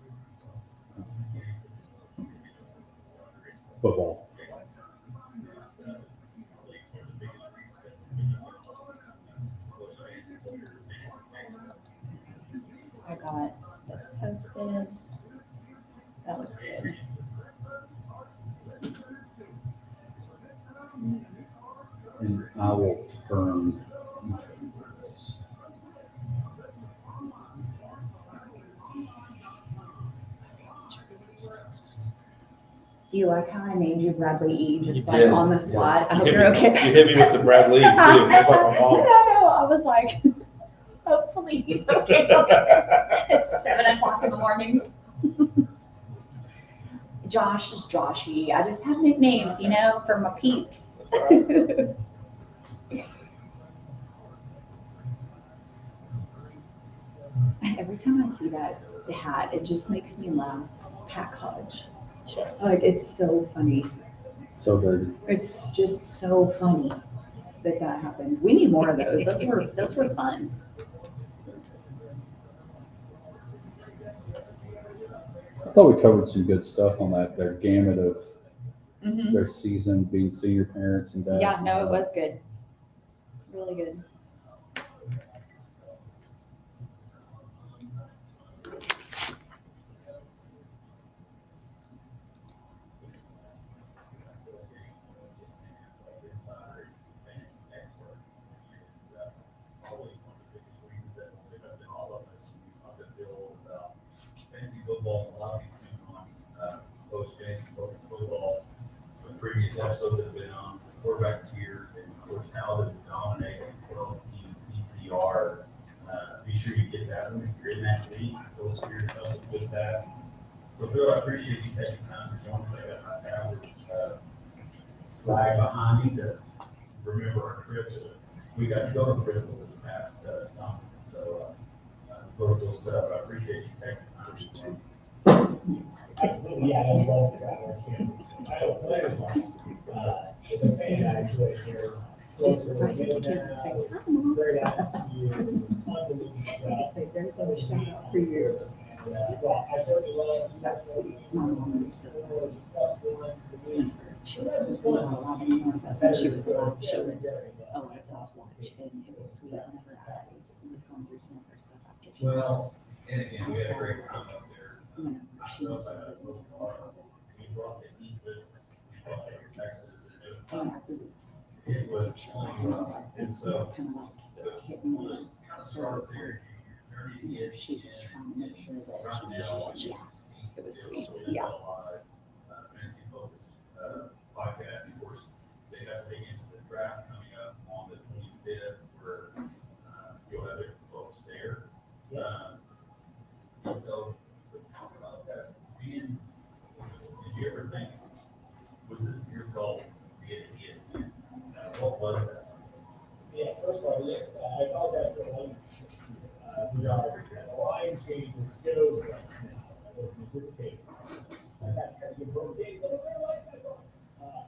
Football. I got this posted. That looks good. And I will turn. Do you like how I named you Bradley E. You just like did, on the yeah. spot? I You hope hit you're me- okay. You hit me with the Brad Lee too. That's like my mom. I was like, hopefully he's okay. It's 7 o'clock in the morning. Josh is Joshy. I just have nicknames, for my peeps. Every time I see that hat, it just makes me laugh. Pat Hodge. Like, it's so funny. So dirty. It's just so funny that happened. We need more of those. Those were fun. I thought we covered some good stuff on their gamut of Mhm. their season, being senior parents and dads. Yeah, no, it was good. Really good. Fantasy football, a lot of these things on Coach Fantasy Focus Football. Some previous episodes that have been on quarterback tiers and of course how to dominate 12-team PPR. Be sure you get that one if you're in that league. Those tiers help us with that. So Phil, I appreciate you taking time to join us. I got my tablet slide behind me to remember our trip. We got to go to Bristol this past summer. So local stuff. I appreciate you taking the time. Absolutely, yeah, I love travel. I don't play as long. As a fan, I enjoy it here. Close to the game now, great attitude, unbelievable stuff. There's a shout out for you. And, well, I certainly love. That's sweet. My mom used to. She was That's a lot more, but when she was alive, she would allow to watch, and it was sweet whenever I was going through some of her stuff after she Well, passed. and again, we had a great time up there. Whenever she was We brought to eat with us, Texas, and going after this. it was, and so Kind of like hit me. we'll just kind of start there. turning to She was ESPN trying to make sure that trying to do all yeah, it was sweet. a Yeah. lot fantasy focused podcast. Of course, they got to dig into the draft coming up on the 25th, where you'll have different folks there. And so, let's talk about that. Did you ever think, was this your goal to get at ESPN? What was that? Yeah, first of all, yes, I apologize for the language. We are at a line change of shows right now. I wasn't anticipating. I got to get home days, so I realized that.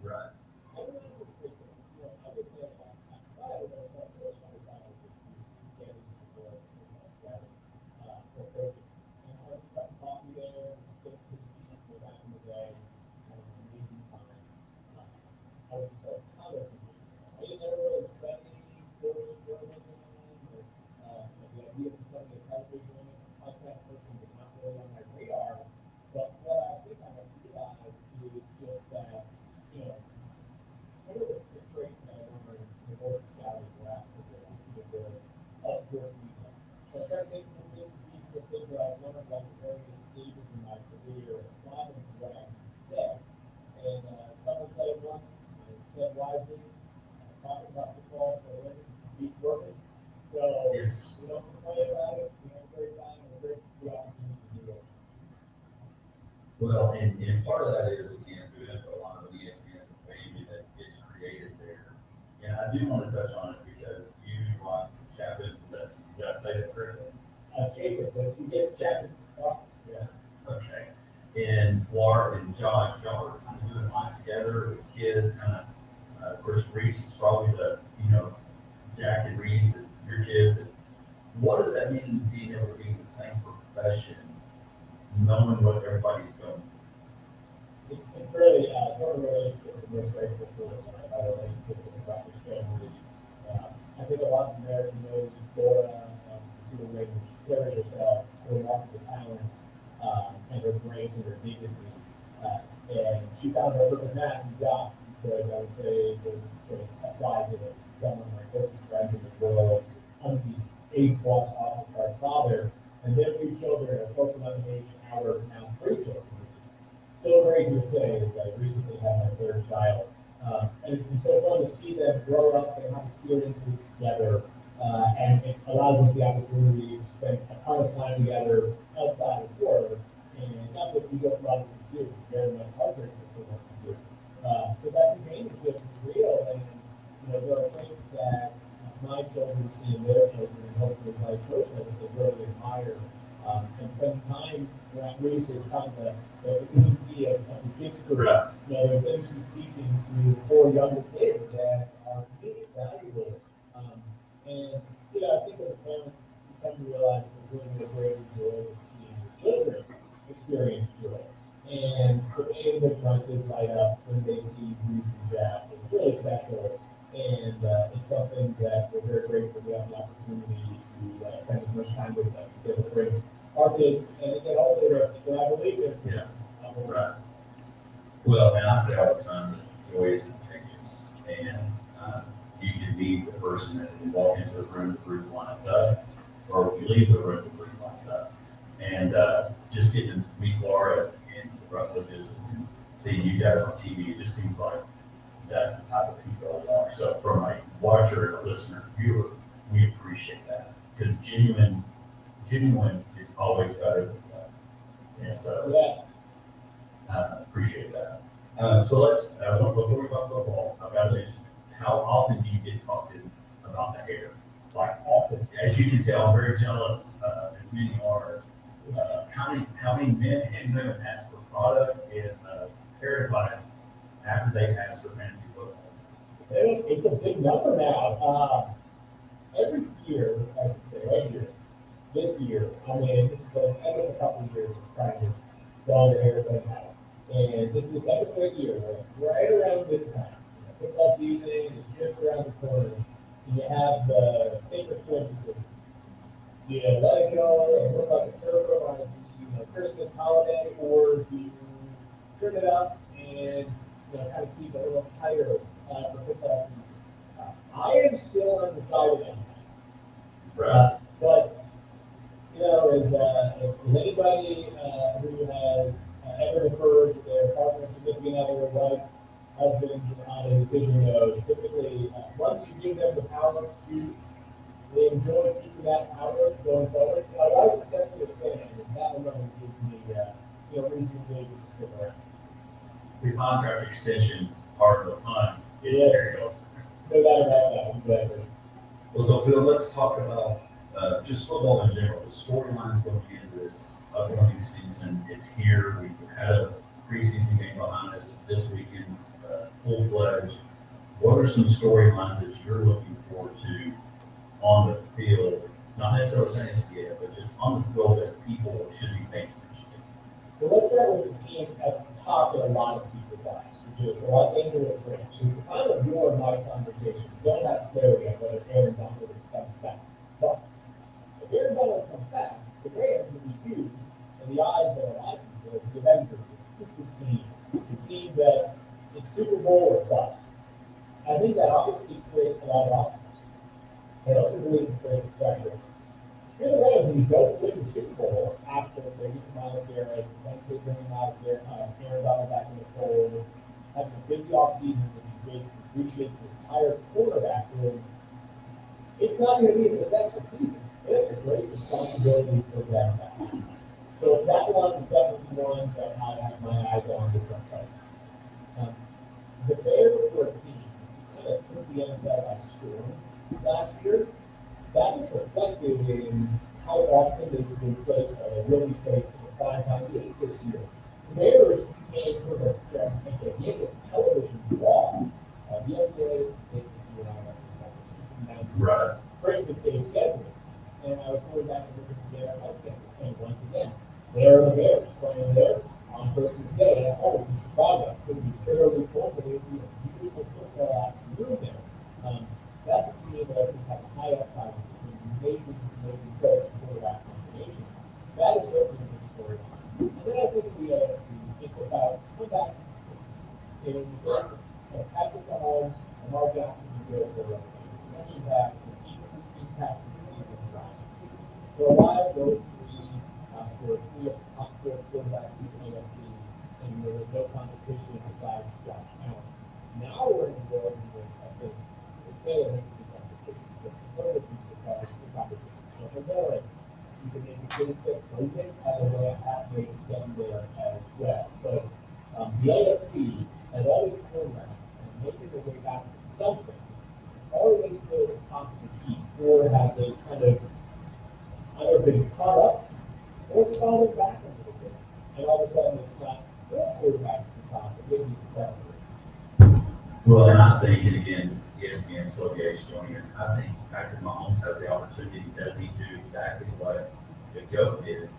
Right. I don't know if it's this. You know, I would say, I thought I was going to talk to you about getting to the scouting for coaching. And I was got coffee there, get to the team for back in the day, kind of an amazing time. I was just like, college. I didn't ever really study sports journalism, or the idea of becoming a television podcast person was not really on my radar. But what I think I have realized is just that, you know, some of the traits that I learned in both scouting were applicable to the world of sports media. So I started taking the bits and pieces of things that I've learned like at various stages in my career and applying them to what I do today. And someone said it once, and said wisely, talking about football for a living beats working. So Yes. we don't complain about it. We have a great time and a great opportunity to do it. Well, and part of that is, again, doing it for a lot of the ESPN family that gets created there. And I do want to touch on it because you, Chapin, did I say it correctly? Jacob, but he gets Chapin. Yes. Okay. And Laura and Josh, y'all are kind of doing life together with kids, kind of course, Reese is probably Jack and Reese and your kids. And what does that mean, being able to be in the same profession, knowing what everybody's going? It's really sort of a relationship with most grateful for, a relationship with the Rockets family. I think a lot of American knows Dora, see the way she carries herself, her remarkable talents, and her grace and her dignity. And she found her perfect match in Josh, because I would say those traits apply to one of my closest friends in the world. He's A+ off the charts father, and their two children are close enough in age, our now 3 children, which is so crazy to say, as I recently had my 3rd child. And it's been so fun to see them grow up and have experiences together, and it allows us the opportunity to spend a ton of time together outside of work, and not that we don't love what we do, very much heartbreaking for what we do. But that companionship is real, and there are traits that my children see in their children, and hopefully vice versa, that they really admire. And spending time around Reese is kind of the MVP of the kids' career. There are things she's teaching to 4 younger kids that are to me valuable. And I think as a parent, you come to realize that there's really a greater joy of seeing your children experience joy. And the way in which my kids light up when they see Reese and Jack is really special. And it's something that we're very grateful to have the opportunity to spend as much time with them, because it brings our kids and they get older, and I believe it. Yeah. Right. Well, and I say all the time that joy is contagious, and you can be the person that you walk into the room, the room lights up, or you leave the room, the room lights up. And just getting to meet Laura and the Rutledges and seeing you guys on TV, it just seems like that's the type of people you are. So from a watcher, a listener, viewer, we appreciate that, because genuine is always better than that. And so appreciate that. So let's, before we talk football, I've got to mention, how often do you get talked about the hair? Like often, as you can tell, I'm very jealous, as many are. How many men and women ask for product and hair advice after they ask for fantasy football? It's a big number now. Every year, I should say, every year, this year, this is I guess a couple of years of trying this longer hair thing out. And this is the 2nd straight year, right around this time. Football season is just around the corner. And you have the sacred swim decision. Do you let it go and look like a surfer on a Christmas holiday, or do you trim it up and kind of keep it a little tighter for football season? I am still undecided on that. But Is anybody who has ever deferred to their partner, significant other, wife, husband on a decision knows typically once you give them the power to choose, they enjoy keeping that power going forward. So I like the second thing, and that alone gives me reason to believe to stick around. The contract extension part of the fund is Yeah. very helpful. No doubt about that, exactly. Well, so Phil, let's talk about just football in general. The storylines going into this upcoming season. It's here. We've had a preseason game behind us. This weekend's full-fledged. What are some storylines that you're looking forward to on the field? Not necessarily fantasy yet, but just on the field that people should be paying attention to. Well, let's start with the team at the top of a lot of people's eyes, which is the Los Angeles Rams. At the time of your and my conversation, we don't have clarity on whether Aaron Donald is coming back. But if Aaron Donald comes back, the Rams will be huge in the eyes of a lot of people as the Avengers, the super team, the team that is Super Bowl or bust. I think that obviously creates a lot of optimism. I also believe it creates pressure. You're the Rams, and you don't win the Super Bowl after they get Miles Garrett, eventually bringing Miles Garrett, Aaron Donald back in the fold, having a busy offseason, which you basically reshaped the entire quarterback room. It's not going to be a successful season. It's a great responsibility for them back. So that one is definitely one that I have my eyes on this upcoming. The Bears were a team who kind of took the NFL by storm last year. That is reflected in how often they've been placed, or they will be placed in the primetime game this year. The Bears became sort of a gigantic television draw. The other day, you and I had this conversation, Right. Christmas Day schedule. And I was going back to look at the NFL schedule, and once again, there are the Bears playing there on Christmas Day at home in Chicago. It should be fairly full, but it would be a beautiful football afternoon there. That's a team that I think has a high upside. It's an amazing coach and quarterback combination. That is certainly a good storyline. And then I think in the AFC, it's about come back to the Saints. And yes, Patrick Mahomes, Lamar Jackson, and Joe Burrow. And you have an equal impact this season last year. For a while, those three were three of the top four quarterbacks in the AFC, and there was no competition besides Josh Allen. Now we're in a world in which I think okay as the competition, but ability to cause the competition. So for Lawrence, you can make a case that Williams has a way of halfway to getting there as well. So the AFC has all these quarterbacks and making their way back to something. Are they still at the top of the heap, or have they kind of either been caught up or fallen back a little bit? And all of a sudden it's not four quarterbacks at the top, but maybe it's seven. Well, and I think, and again, ESPN's Phil Gates joining us, I think Patrick Mahomes has the opportunity. Does he do exactly what the GOAT did?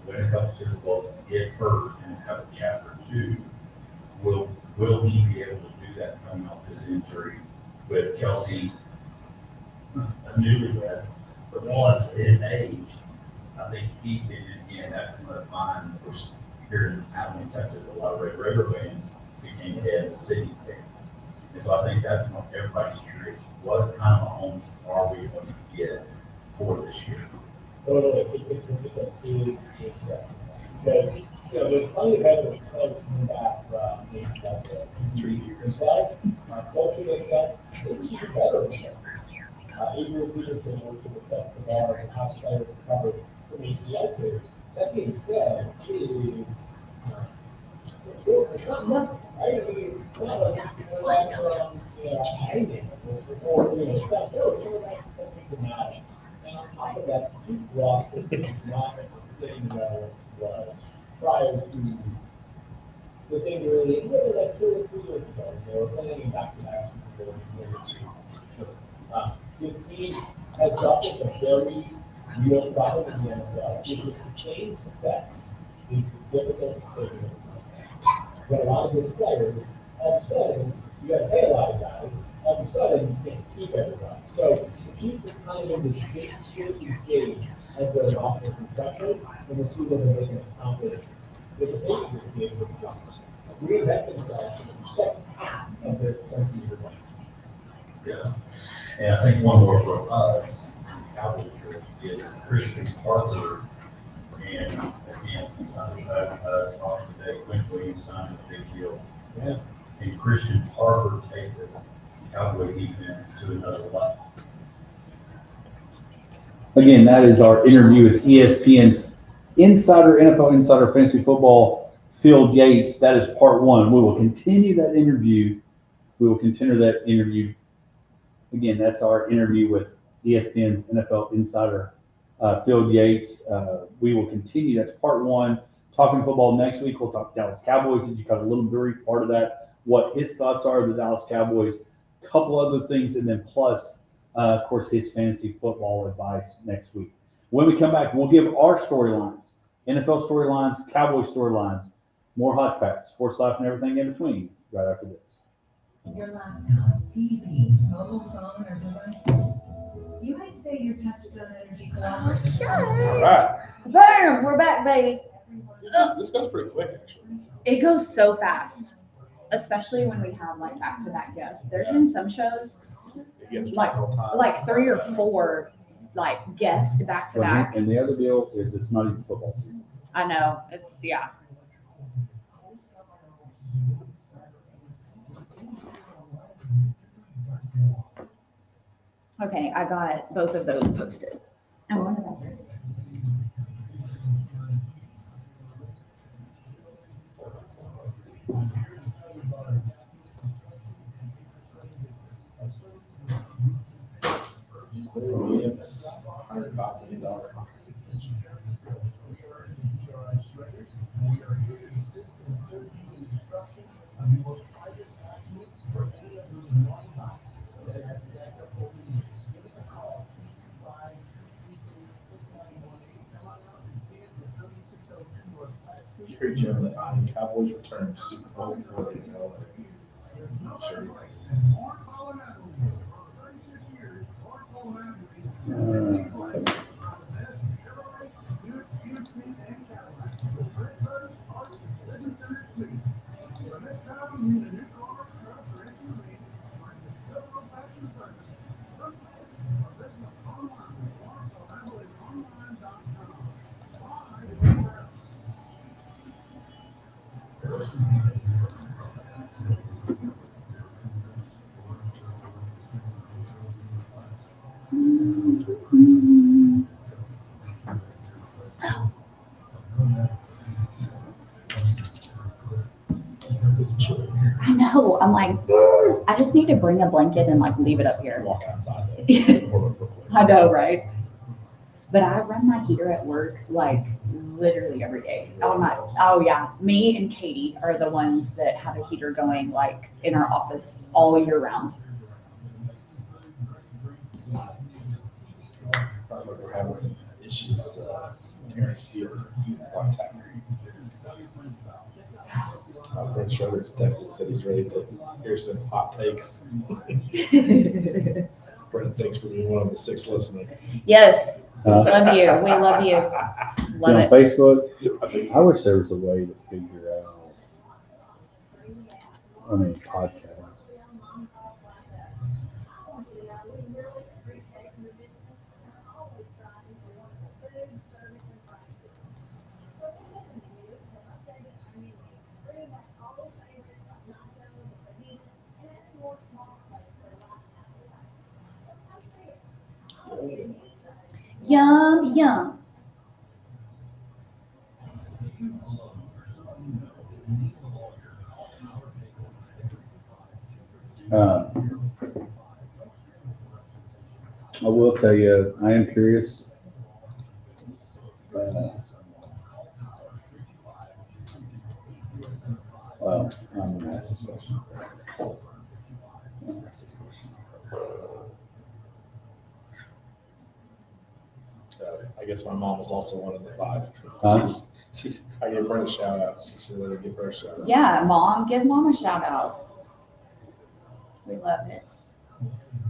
Win a couple Super Bowls, get hurt, and have a chapter 2. Will he be able to do that coming off this injury with Kelsey, a newlywed, but plus in age? I think he can, again, that's another fine. Of course, here in Abilene, Texas, a lot of Red River fans became Kansas City fans. And so I think that's what everybody's curious. What kind of homes are we going to get for this year? Totally, it's a big question. Because, there's plenty of evidence coming back from these stuff that injury themselves, culture themselves, maybe even better than Adrian Peterson was sort of sets the bar for how players recover from ACL tears. That being said, it's not nothing, right? I mean, it's not like you're back from, hanging or stuff. No, you're back to something dramatic. And on top of that, the Chiefs roster is not the same level as it was prior to this injury. And really, like 2 or 3 years ago, they were playing back-to-back Super Bowls in the sure. This team has suffered a very real problem in the NFL, which is sustained success is the difficult decision. You've got a lot of good players. All of a sudden, you got to pay a lot of guys. All of a sudden, you can't keep everybody. So the Chiefs are kind of in this big shaking stage of their roster construction, and we'll see whether they can accomplish what the Patriots did, which was reinvent themselves in the second half of their century. Yeah. And I think one more for us, Cowboys is Christian Parker. And again, he signed us talking today, Quinn Williams signed a big deal. Yeah. And Christian Parker takes the Cowboy defense to another level. Again, that is our interview with ESPN's NFL Insider Fantasy Football, Phil Yates. That is part one. We will continue that interview. Again, that's our interview with ESPN's NFL Insider, Phil Yates. We will continue. That's part one. Talking football next week. We'll talk Dallas Cowboys. Did you cut a little brief part of that? What his thoughts are of the Dallas Cowboys. A couple other things, and then plus, of course, his fantasy football advice next week. When we come back, we'll give our storylines, NFL storylines, Cowboy storylines, more Hodgepodge, sports life, and everything in between right after this. Your laptop, TV, mobile phone, or devices. You might say your Touchstone Energy collaborative. All right. Boom, we're back, baby. This goes pretty quick, actually. It goes so fast, especially when we have like back-to-back guests. There's been some shows It gets like real time. 3 or 4 like guests back-to-back. And the other deal is it's not even football season. I know, it's, yeah. Okay, I got both of those posted. I wonder about that. Williams, $105 million. You heard Jim that the Cowboys return to Super Bowl 40. Sure he likes. I know, I'm like, I just need to bring a blanket and like leave it up here. Walk outside. I know, right? But I run my heater at work like literally every day. Oh yeah, me and Katie are the ones that have a heater going like in our office all year round. We're having some issues. Aaron Steele, one time. Brent Schroeder's texted, said he's ready to hear some hot takes. Brent, thanks for being one of the 6 listeners. Yes, love you. We love you. See Love on it. Facebook, I think I so. wish there was a way to figure out, podcast. Yum, yum. I will tell you, I am curious. Well, I'm gonna ask this question. I guess my mom was also one of the 5. Huh? I gave Brent a shout out. She should let her give her a shout out. Yeah, Mom, give Mom a shout out. We love it.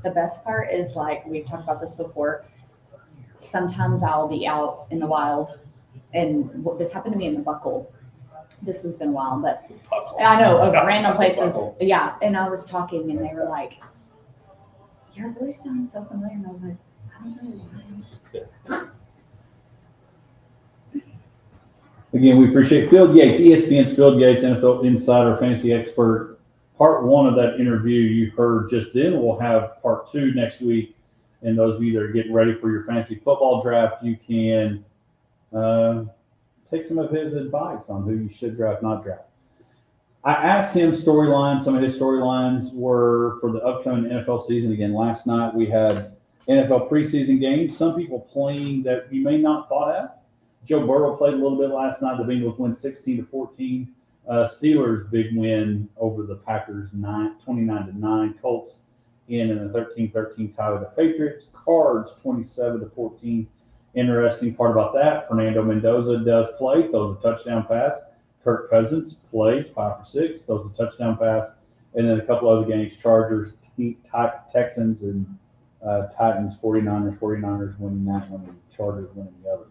The best part is like, we've talked about this before. Sometimes I'll be out in the wild, and this happened to me in the Buckle. This has been a while, but I know of random places. Yeah, and I was talking, and they were like, "Your voice sounds so familiar," and I was like, "I Again, we appreciate Phil Yates, ESPN's Phil Yates, NFL Insider Fantasy Expert. Part 1 of that interview you heard just then. We'll have part 2 next week. And those of you that are getting ready for your fantasy football draft, you can take some of his advice on who you should draft, not draft. I asked him storylines. Some of his storylines were for the upcoming NFL season. Again, last night we had NFL preseason games. Some people playing that you may not thought of. Joe Burrow played a little bit last night. The Bengals win 16-14. Steelers big win over the Packers 29-9. Colts in a 13-13 tie with the Patriots. Cards 27-14. Interesting part about that, Fernando Mendoza does play, throws a touchdown pass. Kirk Cousins played 5 for 6, throws a touchdown pass. And then a couple other games, Chargers, Texans, and Titans, 49ers winning that one, and Chargers winning the other.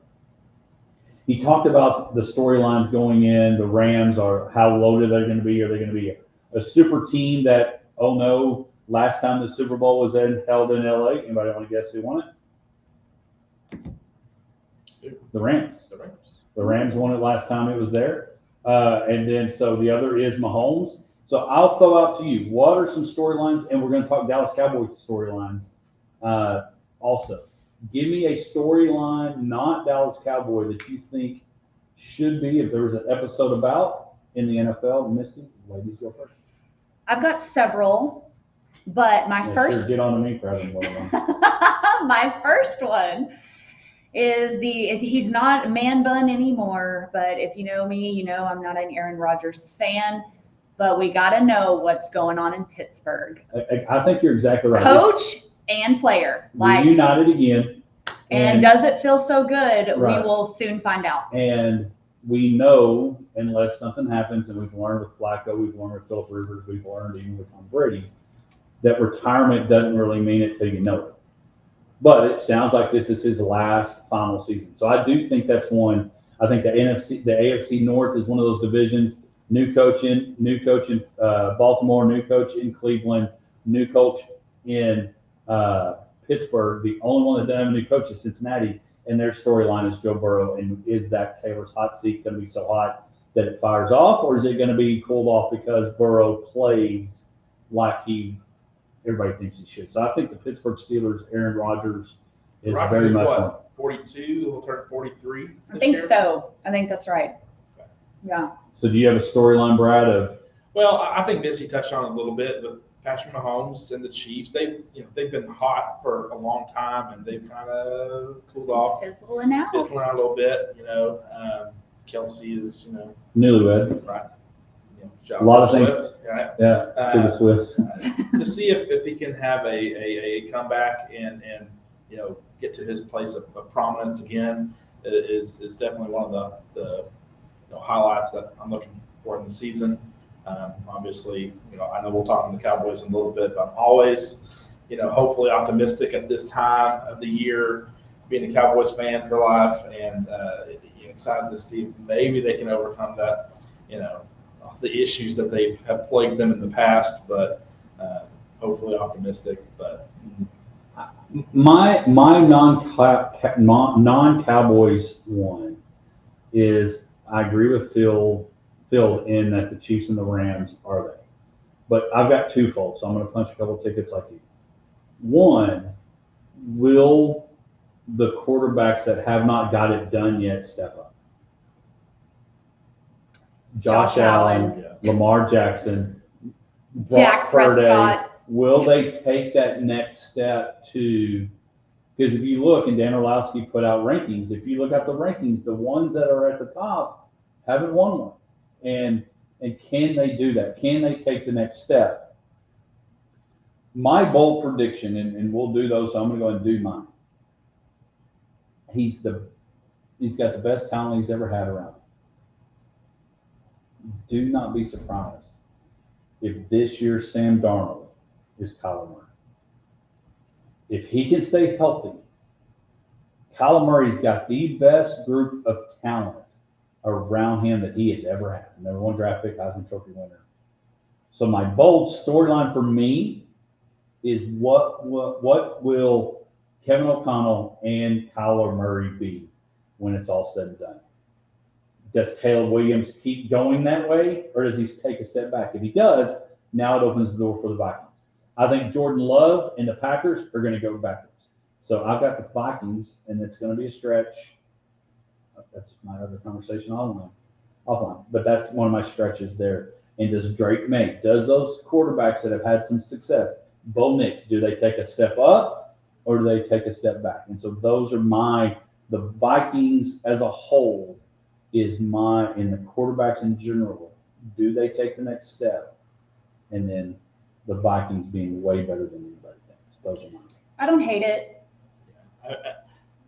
He talked about the storylines going in. The Rams are how loaded they're going to be. Are they going to be a super team that, oh no, last time the Super Bowl was held in LA? Anybody want to guess who won it? The Rams. The Rams won it last time it was there. And then so the other is Mahomes. So I'll throw out to you, what are some storylines? And we're going to talk Dallas Cowboys storylines also. Give me a storyline, not Dallas Cowboy, that you think should be, if there was an episode about in the NFL. Misty, ladies go first. I've got several, but my first. Sure, get on to me for having one of them. My first one is he's not man bun anymore, but if you know me, you know I'm not an Aaron Rodgers fan, but we got to know what's going on in Pittsburgh. I think you're exactly right. Coach and player. Reunited again. And does it feel so good? Right. We will soon find out. And we know, unless something happens, and we've learned with Flacco, we've learned with Philip Rivers, we've learned even with Tom Brady, that retirement doesn't really mean it till you know it. But it sounds like this is his last final season. So I do think that's one. I think the AFC North is one of those divisions. New coach in Baltimore, new coach in Cleveland, new coach in Pittsburgh. The only one that doesn't have a new coach is Cincinnati, and their storyline is Joe Burrow. And is Zach Taylor's hot seat going to be so hot that it fires off, or is it going to be cooled off because Burrow plays like everybody thinks he should? So I think the Pittsburgh Steelers, Aaron Rodgers is very much one. 42, he'll turn 43. I think so. I think that's right. Yeah. So do you have a storyline, Brad, of? Well, I think Missy touched on it a little bit, but Patrick Mahomes and the Chiefs, they've been hot for a long time, and they've kind of cooled off. Fizzling out a little bit, Kelsey is, Newlywed. Right. A lot of things. Swift, right? Yeah, to the Swifts. To see if he can have a comeback and get to his place of prominence again is definitely one of the highlights that I'm looking for in the season. Obviously, I know we'll talk on the Cowboys in a little bit, but I'm always, hopefully optimistic at this time of the year, being a Cowboys fan for life, and excited to see if maybe they can overcome that, the issues that they have plagued them in the past, but hopefully optimistic. But my non-Cowboys one is, I agree with Phil in that the Chiefs and the Rams are they. But I've got twofold, so I'm going to punch a couple tickets like you. One, will the quarterbacks that have not got it done yet step up? Josh Allen, Lamar Jackson, Dak Prescott. Will they take that next step to? Because if you look, and Dan Orlowski put out rankings, if you look at the rankings, the ones that are at the top haven't won one. And can they do that? Can they take the next step? My bold prediction, and we'll do those, so I'm going to go and do mine. He's got the best talent he's ever had around him. Do not be surprised if this year Sam Darnold is Kyler Murray. If he can stay healthy, Kyler Murray's got the best group of talent around him that he has ever had. Number 1 draft pick, Heisman Trophy winner. So my bold storyline for me is what will Kevin O'Connell and Kyler Murray be when it's all said and done? Does Caleb Williams keep going that way, or does he take a step back? If he does, now it opens the door for the Vikings. I think Jordan Love and the Packers are going to go backwards. So I've got the Vikings, and it's going to be a stretch. That's my other conversation offline. But that's one of my stretches there. And does Drake May, does those quarterbacks that have had some success, Bo Nix, do they take a step up or do they take a step back? And so those are the Vikings as a whole is and the quarterbacks in general, do they take the next step? And then the Vikings being way better than anybody thinks. Those are mine. I don't hate it.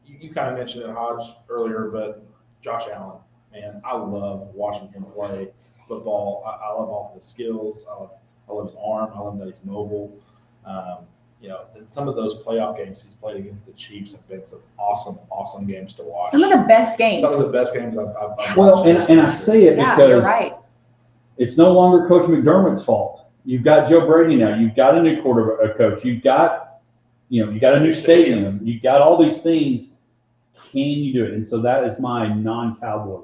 You kind of mentioned it, Hodge, earlier, but Josh Allen, man, I love watching him play football. I love all of his skills. I love his arm. I love that he's mobile. And some of those playoff games he's played against the Chiefs have been some awesome games to watch. Some of the best games. Some of the best games I've watched. Well, and I say it because you're right. It's no longer Coach McDermott's fault. You've got Joe Brady now. You've got a new quarterback coach. You've got, you got a new stadium. You've got all these things. Can you do it? And so that is my non-Cowboy.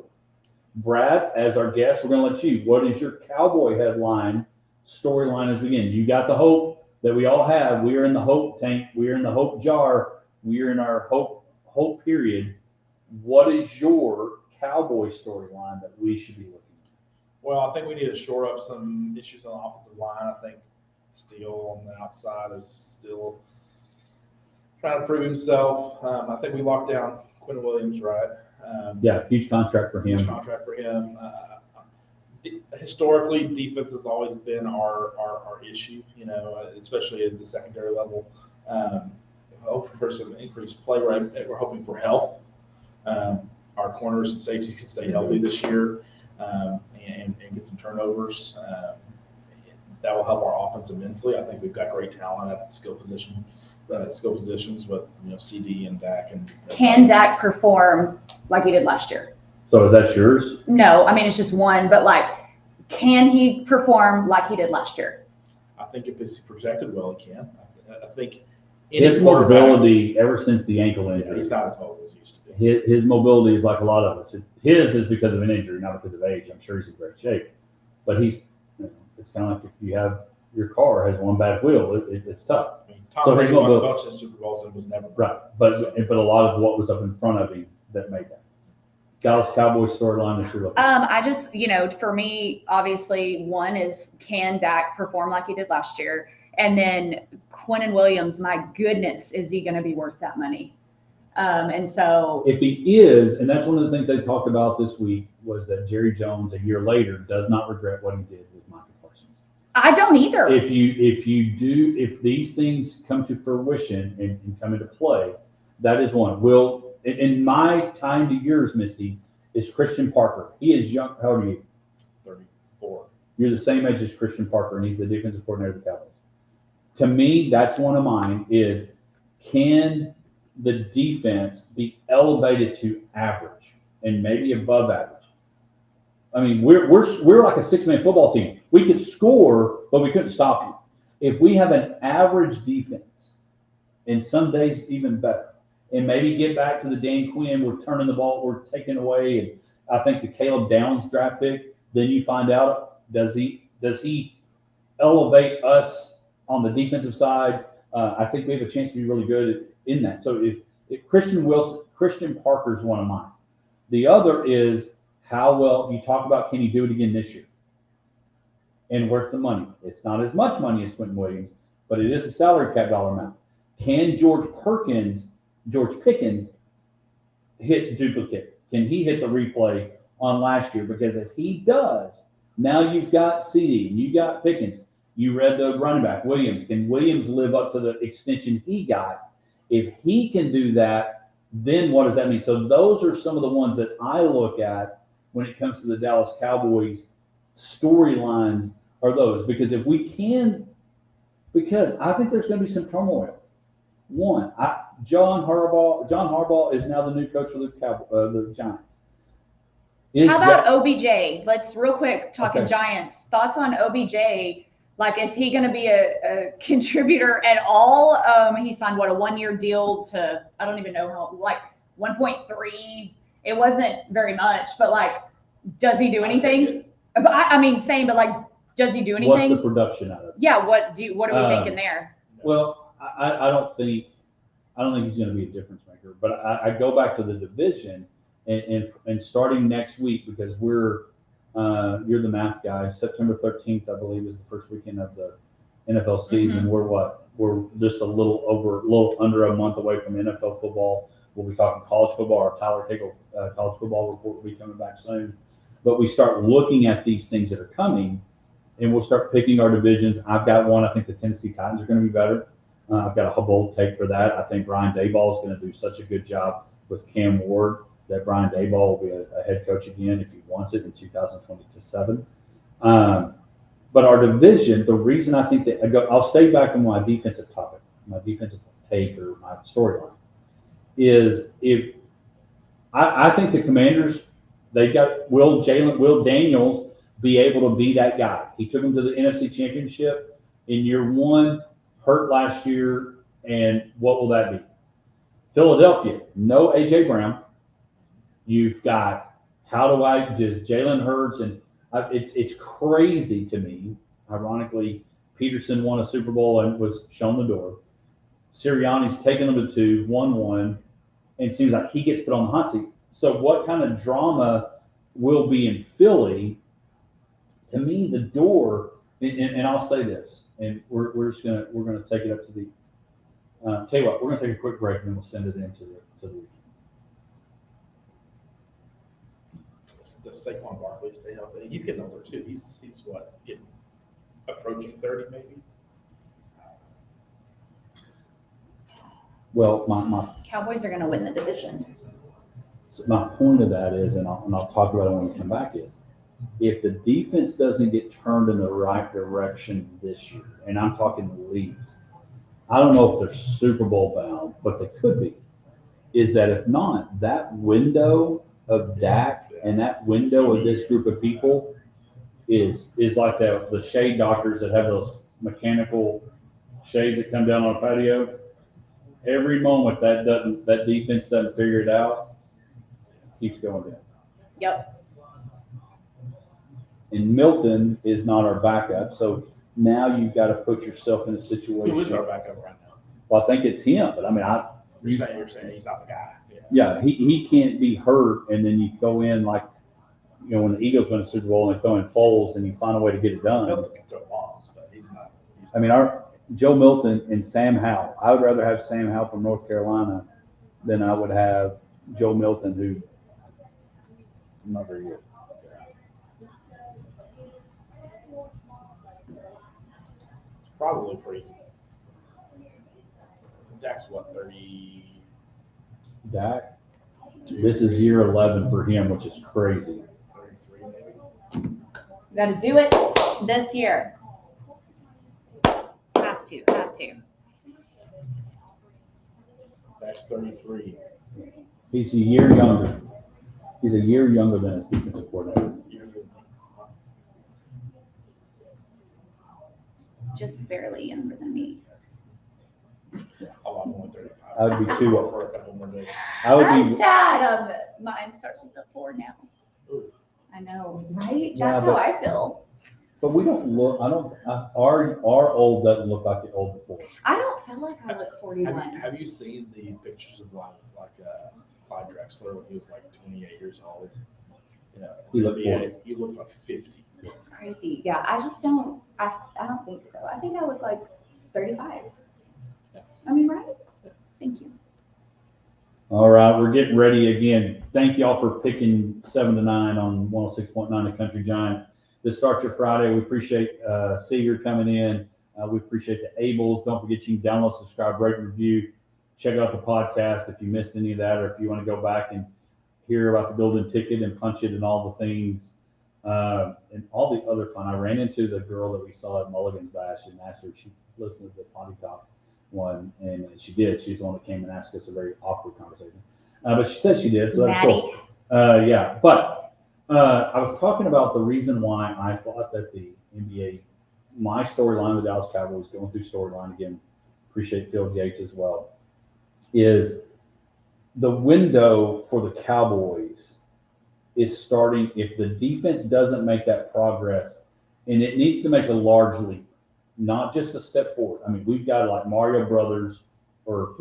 Brad, as our guest, we're going to let you. What is your Cowboy headline storyline as we begin? You got the hope that we all have. We are in the hope tank. We are in the hope jar. We are in our hope period. What is your Cowboy storyline that we should be looking at? Well, I think we need to shore up some issues on the offensive line. I think Steele on the outside is still trying to prove himself. I think we locked down Quinn Williams, right? Huge contract for him. Historically, defense has always been our issue, especially at the secondary level. Hoping for some increased play rate. We're hoping for health. Our corners and safeties can stay healthy this year and get some turnovers. That will help our offense immensely. I think we've got great talent at the skill positions with CD and Dak. Can Dak perform like he did last year? So is that yours? No, I mean it's just one, but can he perform like he did last year? I think if he's projected well, he can. I think his mobility ever since the ankle injury. He's not as mobile as he used to be. His mobility is like a lot of us. His is because of an injury, not because of age. I'm sure he's in great shape, but it's kind of like if you have your car has one bad wheel, it's tough. I mean, Tom Brady won a bunch of Super Bowls and was never right. But a lot of what was up in front of him that made that. Dallas Cowboys storyline that you're looking at. I just, for me, obviously, one is can Dak perform like he did last year? And then Quinnen Williams, my goodness, is he going to be worth that money? And so if he is, and that's one of the things they talked about this week, was that Jerry Jones a year later does not regret what he did with Michael Parsons. I don't either. If these things come to fruition and come into play, that is one. In my time to yours, Misty, is Christian Parker. He is young. How old are you? 34. You're the same age as Christian Parker, and he's the defensive coordinator of the Cowboys. To me, that's one of mine is, can the defense be elevated to average and maybe above average? I mean, we're like a six-man football team. We could score, but we couldn't stop you. If we have an average defense, and some days even better, and maybe get back to the Dan Quinn, we're turning the ball, we're taking away, and I think the Caleb Downs draft pick, then you find out, does he elevate us on the defensive side? I think we have a chance to be really good in that. So if Christian Parker is one of mine. The other is how well, you talk about can he do it again this year? And worth the money. It's not as much money as Quentin Williams, but it is a salary cap dollar amount. Can George Pickens hit duplicate? Can he hit the replay on last year? Because if he does, now you've got CD and you got Pickens. You read the running back, Williams. Can Williams live up to the extension he got? If he can do that, then what does that mean? So those are some of the ones that I look at when it comes to the Dallas Cowboys storylines are those. Because if we can, because I think there's going to be some turmoil. One, John Harbaugh is now the new coach of the Giants. How about OBJ? Let's real quick talking Giants. Thoughts on OBJ Like, is he going to be a contributor at all? He signed a 1-year deal to, I don't even know how, like 1.3. It wasn't very much, but like, does he do anything? But I mean, same, but like, does he do anything? What's the production out of it? Yeah. What are we thinking there? Well, I don't think he's going to be a difference maker, but I go back to the division and starting next week, because you're the math guy. September 13th, I believe, is the first weekend of the NFL season. We're just a little under a month away from NFL football. We'll be talking college football. Our Tyler Cagle college football report will be coming back soon. But we start looking at these things that are coming, and we'll start picking our divisions. I've got one. I think the Tennessee Titans are going to be better. I've got a bold take for that. I think Brian Daboll is going to do such a good job with Cam Ward that Brian Daboll will be a head coach again if he wants it in 2027. But our division, the reason I think that I'll stay back on my defensive topic, my defensive take or my storyline, is if I think the Commanders, they got Will Daniels be able to be that guy. He took them to the NFC Championship in year 1, hurt last year, and what will that be? Philadelphia, no A.J. Brown. You've got Jalen Hurts, and it's crazy to me. Ironically, Peterson won a Super Bowl and was shown the door. Sirianni's taken them to 2, 1-1, and it seems like he gets put on the hot seat. So what kind of drama will be in Philly? To me, the door, and I'll say this, and we're gonna take it up to the. Tell you what, we're gonna take a quick break and then we'll send it into the weekend. The Saquon Barkley stay healthy. He's getting older too. He's what, approaching 30 maybe. Well, my Cowboys are going to win the division. my point of that is, and I'll talk about it when we come back, is if the defense doesn't get turned in the right direction this year, and I'm talking the leagues, I don't know if they're Super Bowl bound, but they could be. Is that if not, that window of Dak and that window of this group of people is like the shade doctors that have those mechanical shades that come down on a patio. Every moment that defense doesn't figure it out, keeps going down. Yep. And Milton is not our backup, so now you've got to put yourself in a situation. Who is our backup right now? Well, I think it's him, but I mean, You're saying he's not the guy. Yeah, he can't be hurt, and then you throw in like, when the Eagles win a Super Bowl and they throw in Foles, and you find a way to get it done. Milton can throw balls, but he's not. I mean, our Joe Milton and Sam Howell. I would rather have Sam Howell from North Carolina than I would have Joe Milton, who I'm not very good. It's probably pretty. Dak's what, 30? Dak, this is year 11 for him, which is crazy. 33 maybe. Got to do it this year. Have to. Dak's 33. He's a year younger. He's a year younger than his defensive coordinator. Just barely younger than me. A lot more than 35. I would be too old. For a couple more days. I'm sad. Mine starts with a 4 now. Ooh. I know, right? Yeah, That's how I feel. But we don't look. Our old doesn't look like the old before. I don't feel like I look 41. Have you seen the pictures of Clyde Drexler when he was like 28 years old? He looked 40. He looked like 50. It's crazy. Yeah, I just don't. I don't think so. I think I look like 35. Yeah. I mean, right? Thank you. All right, we're getting ready again. Thank y'all for picking 7 to 9 on 106.9 The Country Giant. This starts your Friday. We appreciate Seeger coming in. We appreciate the Ables. Don't forget you can download, subscribe, rate, review. Check out the podcast if you missed any of that, or if you want to go back and hear about the golden ticket and punch it and all the things and all the other fun. I ran into the girl that we saw at Mulligan's Bash and asked her if she listened to the Potty Talk one, and she did. She's the one that came and asked us a very awkward conversation. But she said she did, so that's cool. Yeah, but I was talking about the reason why I thought that the NBA my storyline with Dallas Cowboys, going through storyline again, appreciate Phil Gates as well, is the window for the Cowboys is starting. If the defense doesn't make that progress, and it needs to make a large leap, not just a step forward. I mean, we've got like Mario Brothers or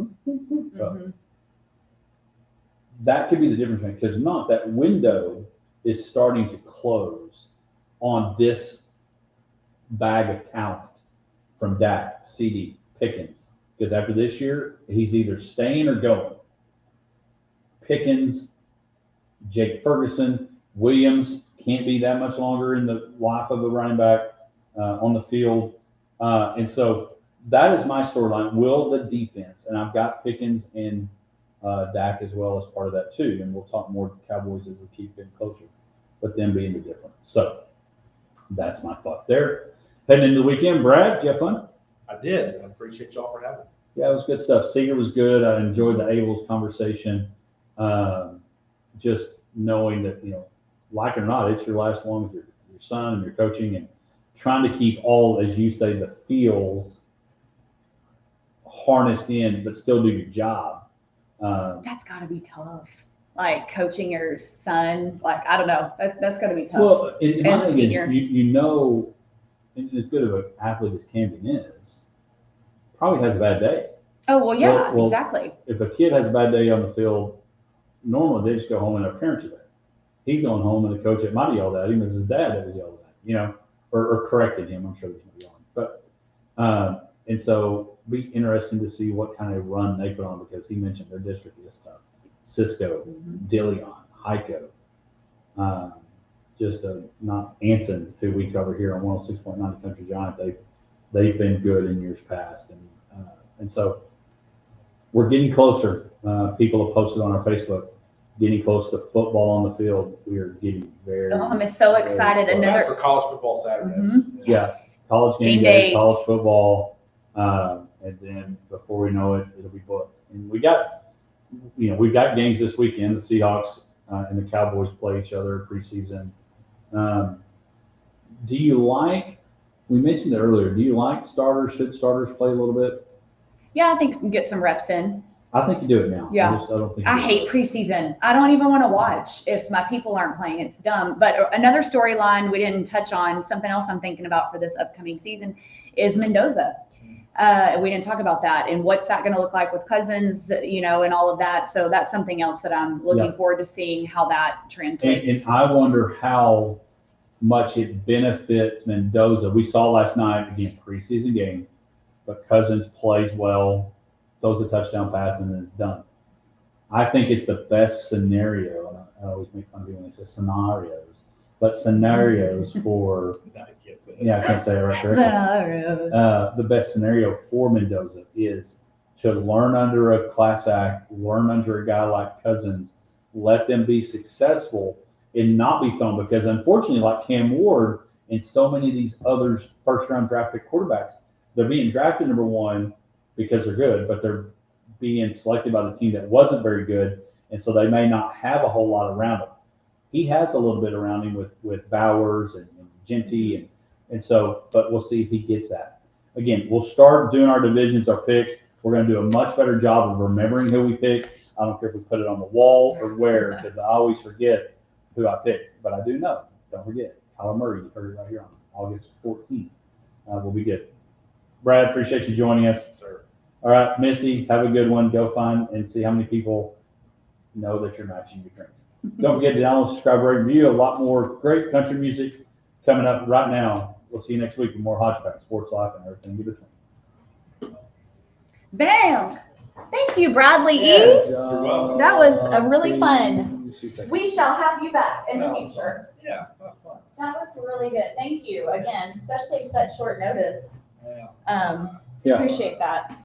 that could be the difference, because not that window is starting to close on this bag of talent from Dak, CD, Pickens, because after this year, he's either staying or going. Pickens, Jake Ferguson, Williams can't be that much longer in the life of a running back on the field. And so that is my storyline. Will the defense, and I've got Pickens and Dak as well as part of that too, and we'll talk more Cowboys as we keep getting closer, but them being the difference. So that's my thought there. Heading into the weekend, Brad, did you have fun? I did. I appreciate y'all for having me. Yeah, it was good stuff. Seeger was good. I enjoyed the Abel's conversation. Just knowing that, like it or not, it's your last one with your son and your coaching, and trying to keep all, as you say, the feels harnessed in, but still do your job. That's got to be tough. Like coaching your son, like, I don't know, that's got to be tough. Well, and my thing senior. is, and as good of an athlete as Camden is, probably has a bad day. Oh, well, yeah, Well, exactly. If a kid has a bad day on the field, normally they just go home and their parents are there. He's going home and the coach might have yelled at him as his dad that was yelled at, or corrected him. I'm sure there's no yelling. But, and so be interesting to see what kind of run they put on, because he mentioned their district is tough. Cisco, Dillion, Heiko, not Anson, who we cover here on 106.9 Country Giant. They've been good in years past, and so we're getting closer. People have posted on our Facebook, getting close to football on the field. We are getting very. Oh, I'm so excited. Well, Another for college football Saturdays. Yeah, college game day, college football, and then before we know it, it'll be booked. And we've got games this weekend. The Seahawks and the Cowboys play each other preseason. Do you like? We mentioned it earlier. Do you like starters? Should starters play a little bit? Yeah, I think get some reps in. I think you do it now. Yeah. I don't think. I hate preseason. I don't even want to watch if my people aren't playing. It's dumb. But another storyline we didn't touch on, something else I'm thinking about for this upcoming season, is Mendoza. We didn't talk about that, and what's that going to look like with Cousins, and all of that. So that's something else that I'm looking forward to seeing how that translates. And I wonder how much it benefits Mendoza. We saw last night, again, preseason game, but Cousins plays well, throws a touchdown pass, and then it's done. I think it's the best scenario, and I always make fun of you when they say scenarios, but scenarios for, I can't say it right correctly. The best scenario for Mendoza is to learn under a class act, learn under a guy like Cousins, let them be successful and not be thrown, because unfortunately, like Cam Ward and so many of these other first-round drafted quarterbacks, they're being drafted number one because they're good, but they're being selected by the team that wasn't very good, and so they may not have a whole lot around him. He has a little bit around him with Bowers and Genty, and so, but we'll see if he gets that. Again, we'll start doing our divisions, our picks. We're going to do a much better job of remembering who we pick. I don't care if we put it on the wall or where, because I always forget who I picked, but I do know. Don't forget, Kyler Murray, you heard it right here on August 14th. We'll be good. Brad, appreciate you joining us. Sir. All right, Misty, have a good one. Go find and see how many people know that you're matching your drink. Don't forget to download, subscribe, rate, review. A lot more great country music coming up right now. We'll see you next week with more Hodgepodge, sports life, and everything in between. Bam! Thank you, Bradley Yes, E. You're welcome. That was a really fun. We shall have you back in the future. Yeah, that's fun. That was really good. Thank you again, especially such short notice. Yeah. Yeah. Appreciate that.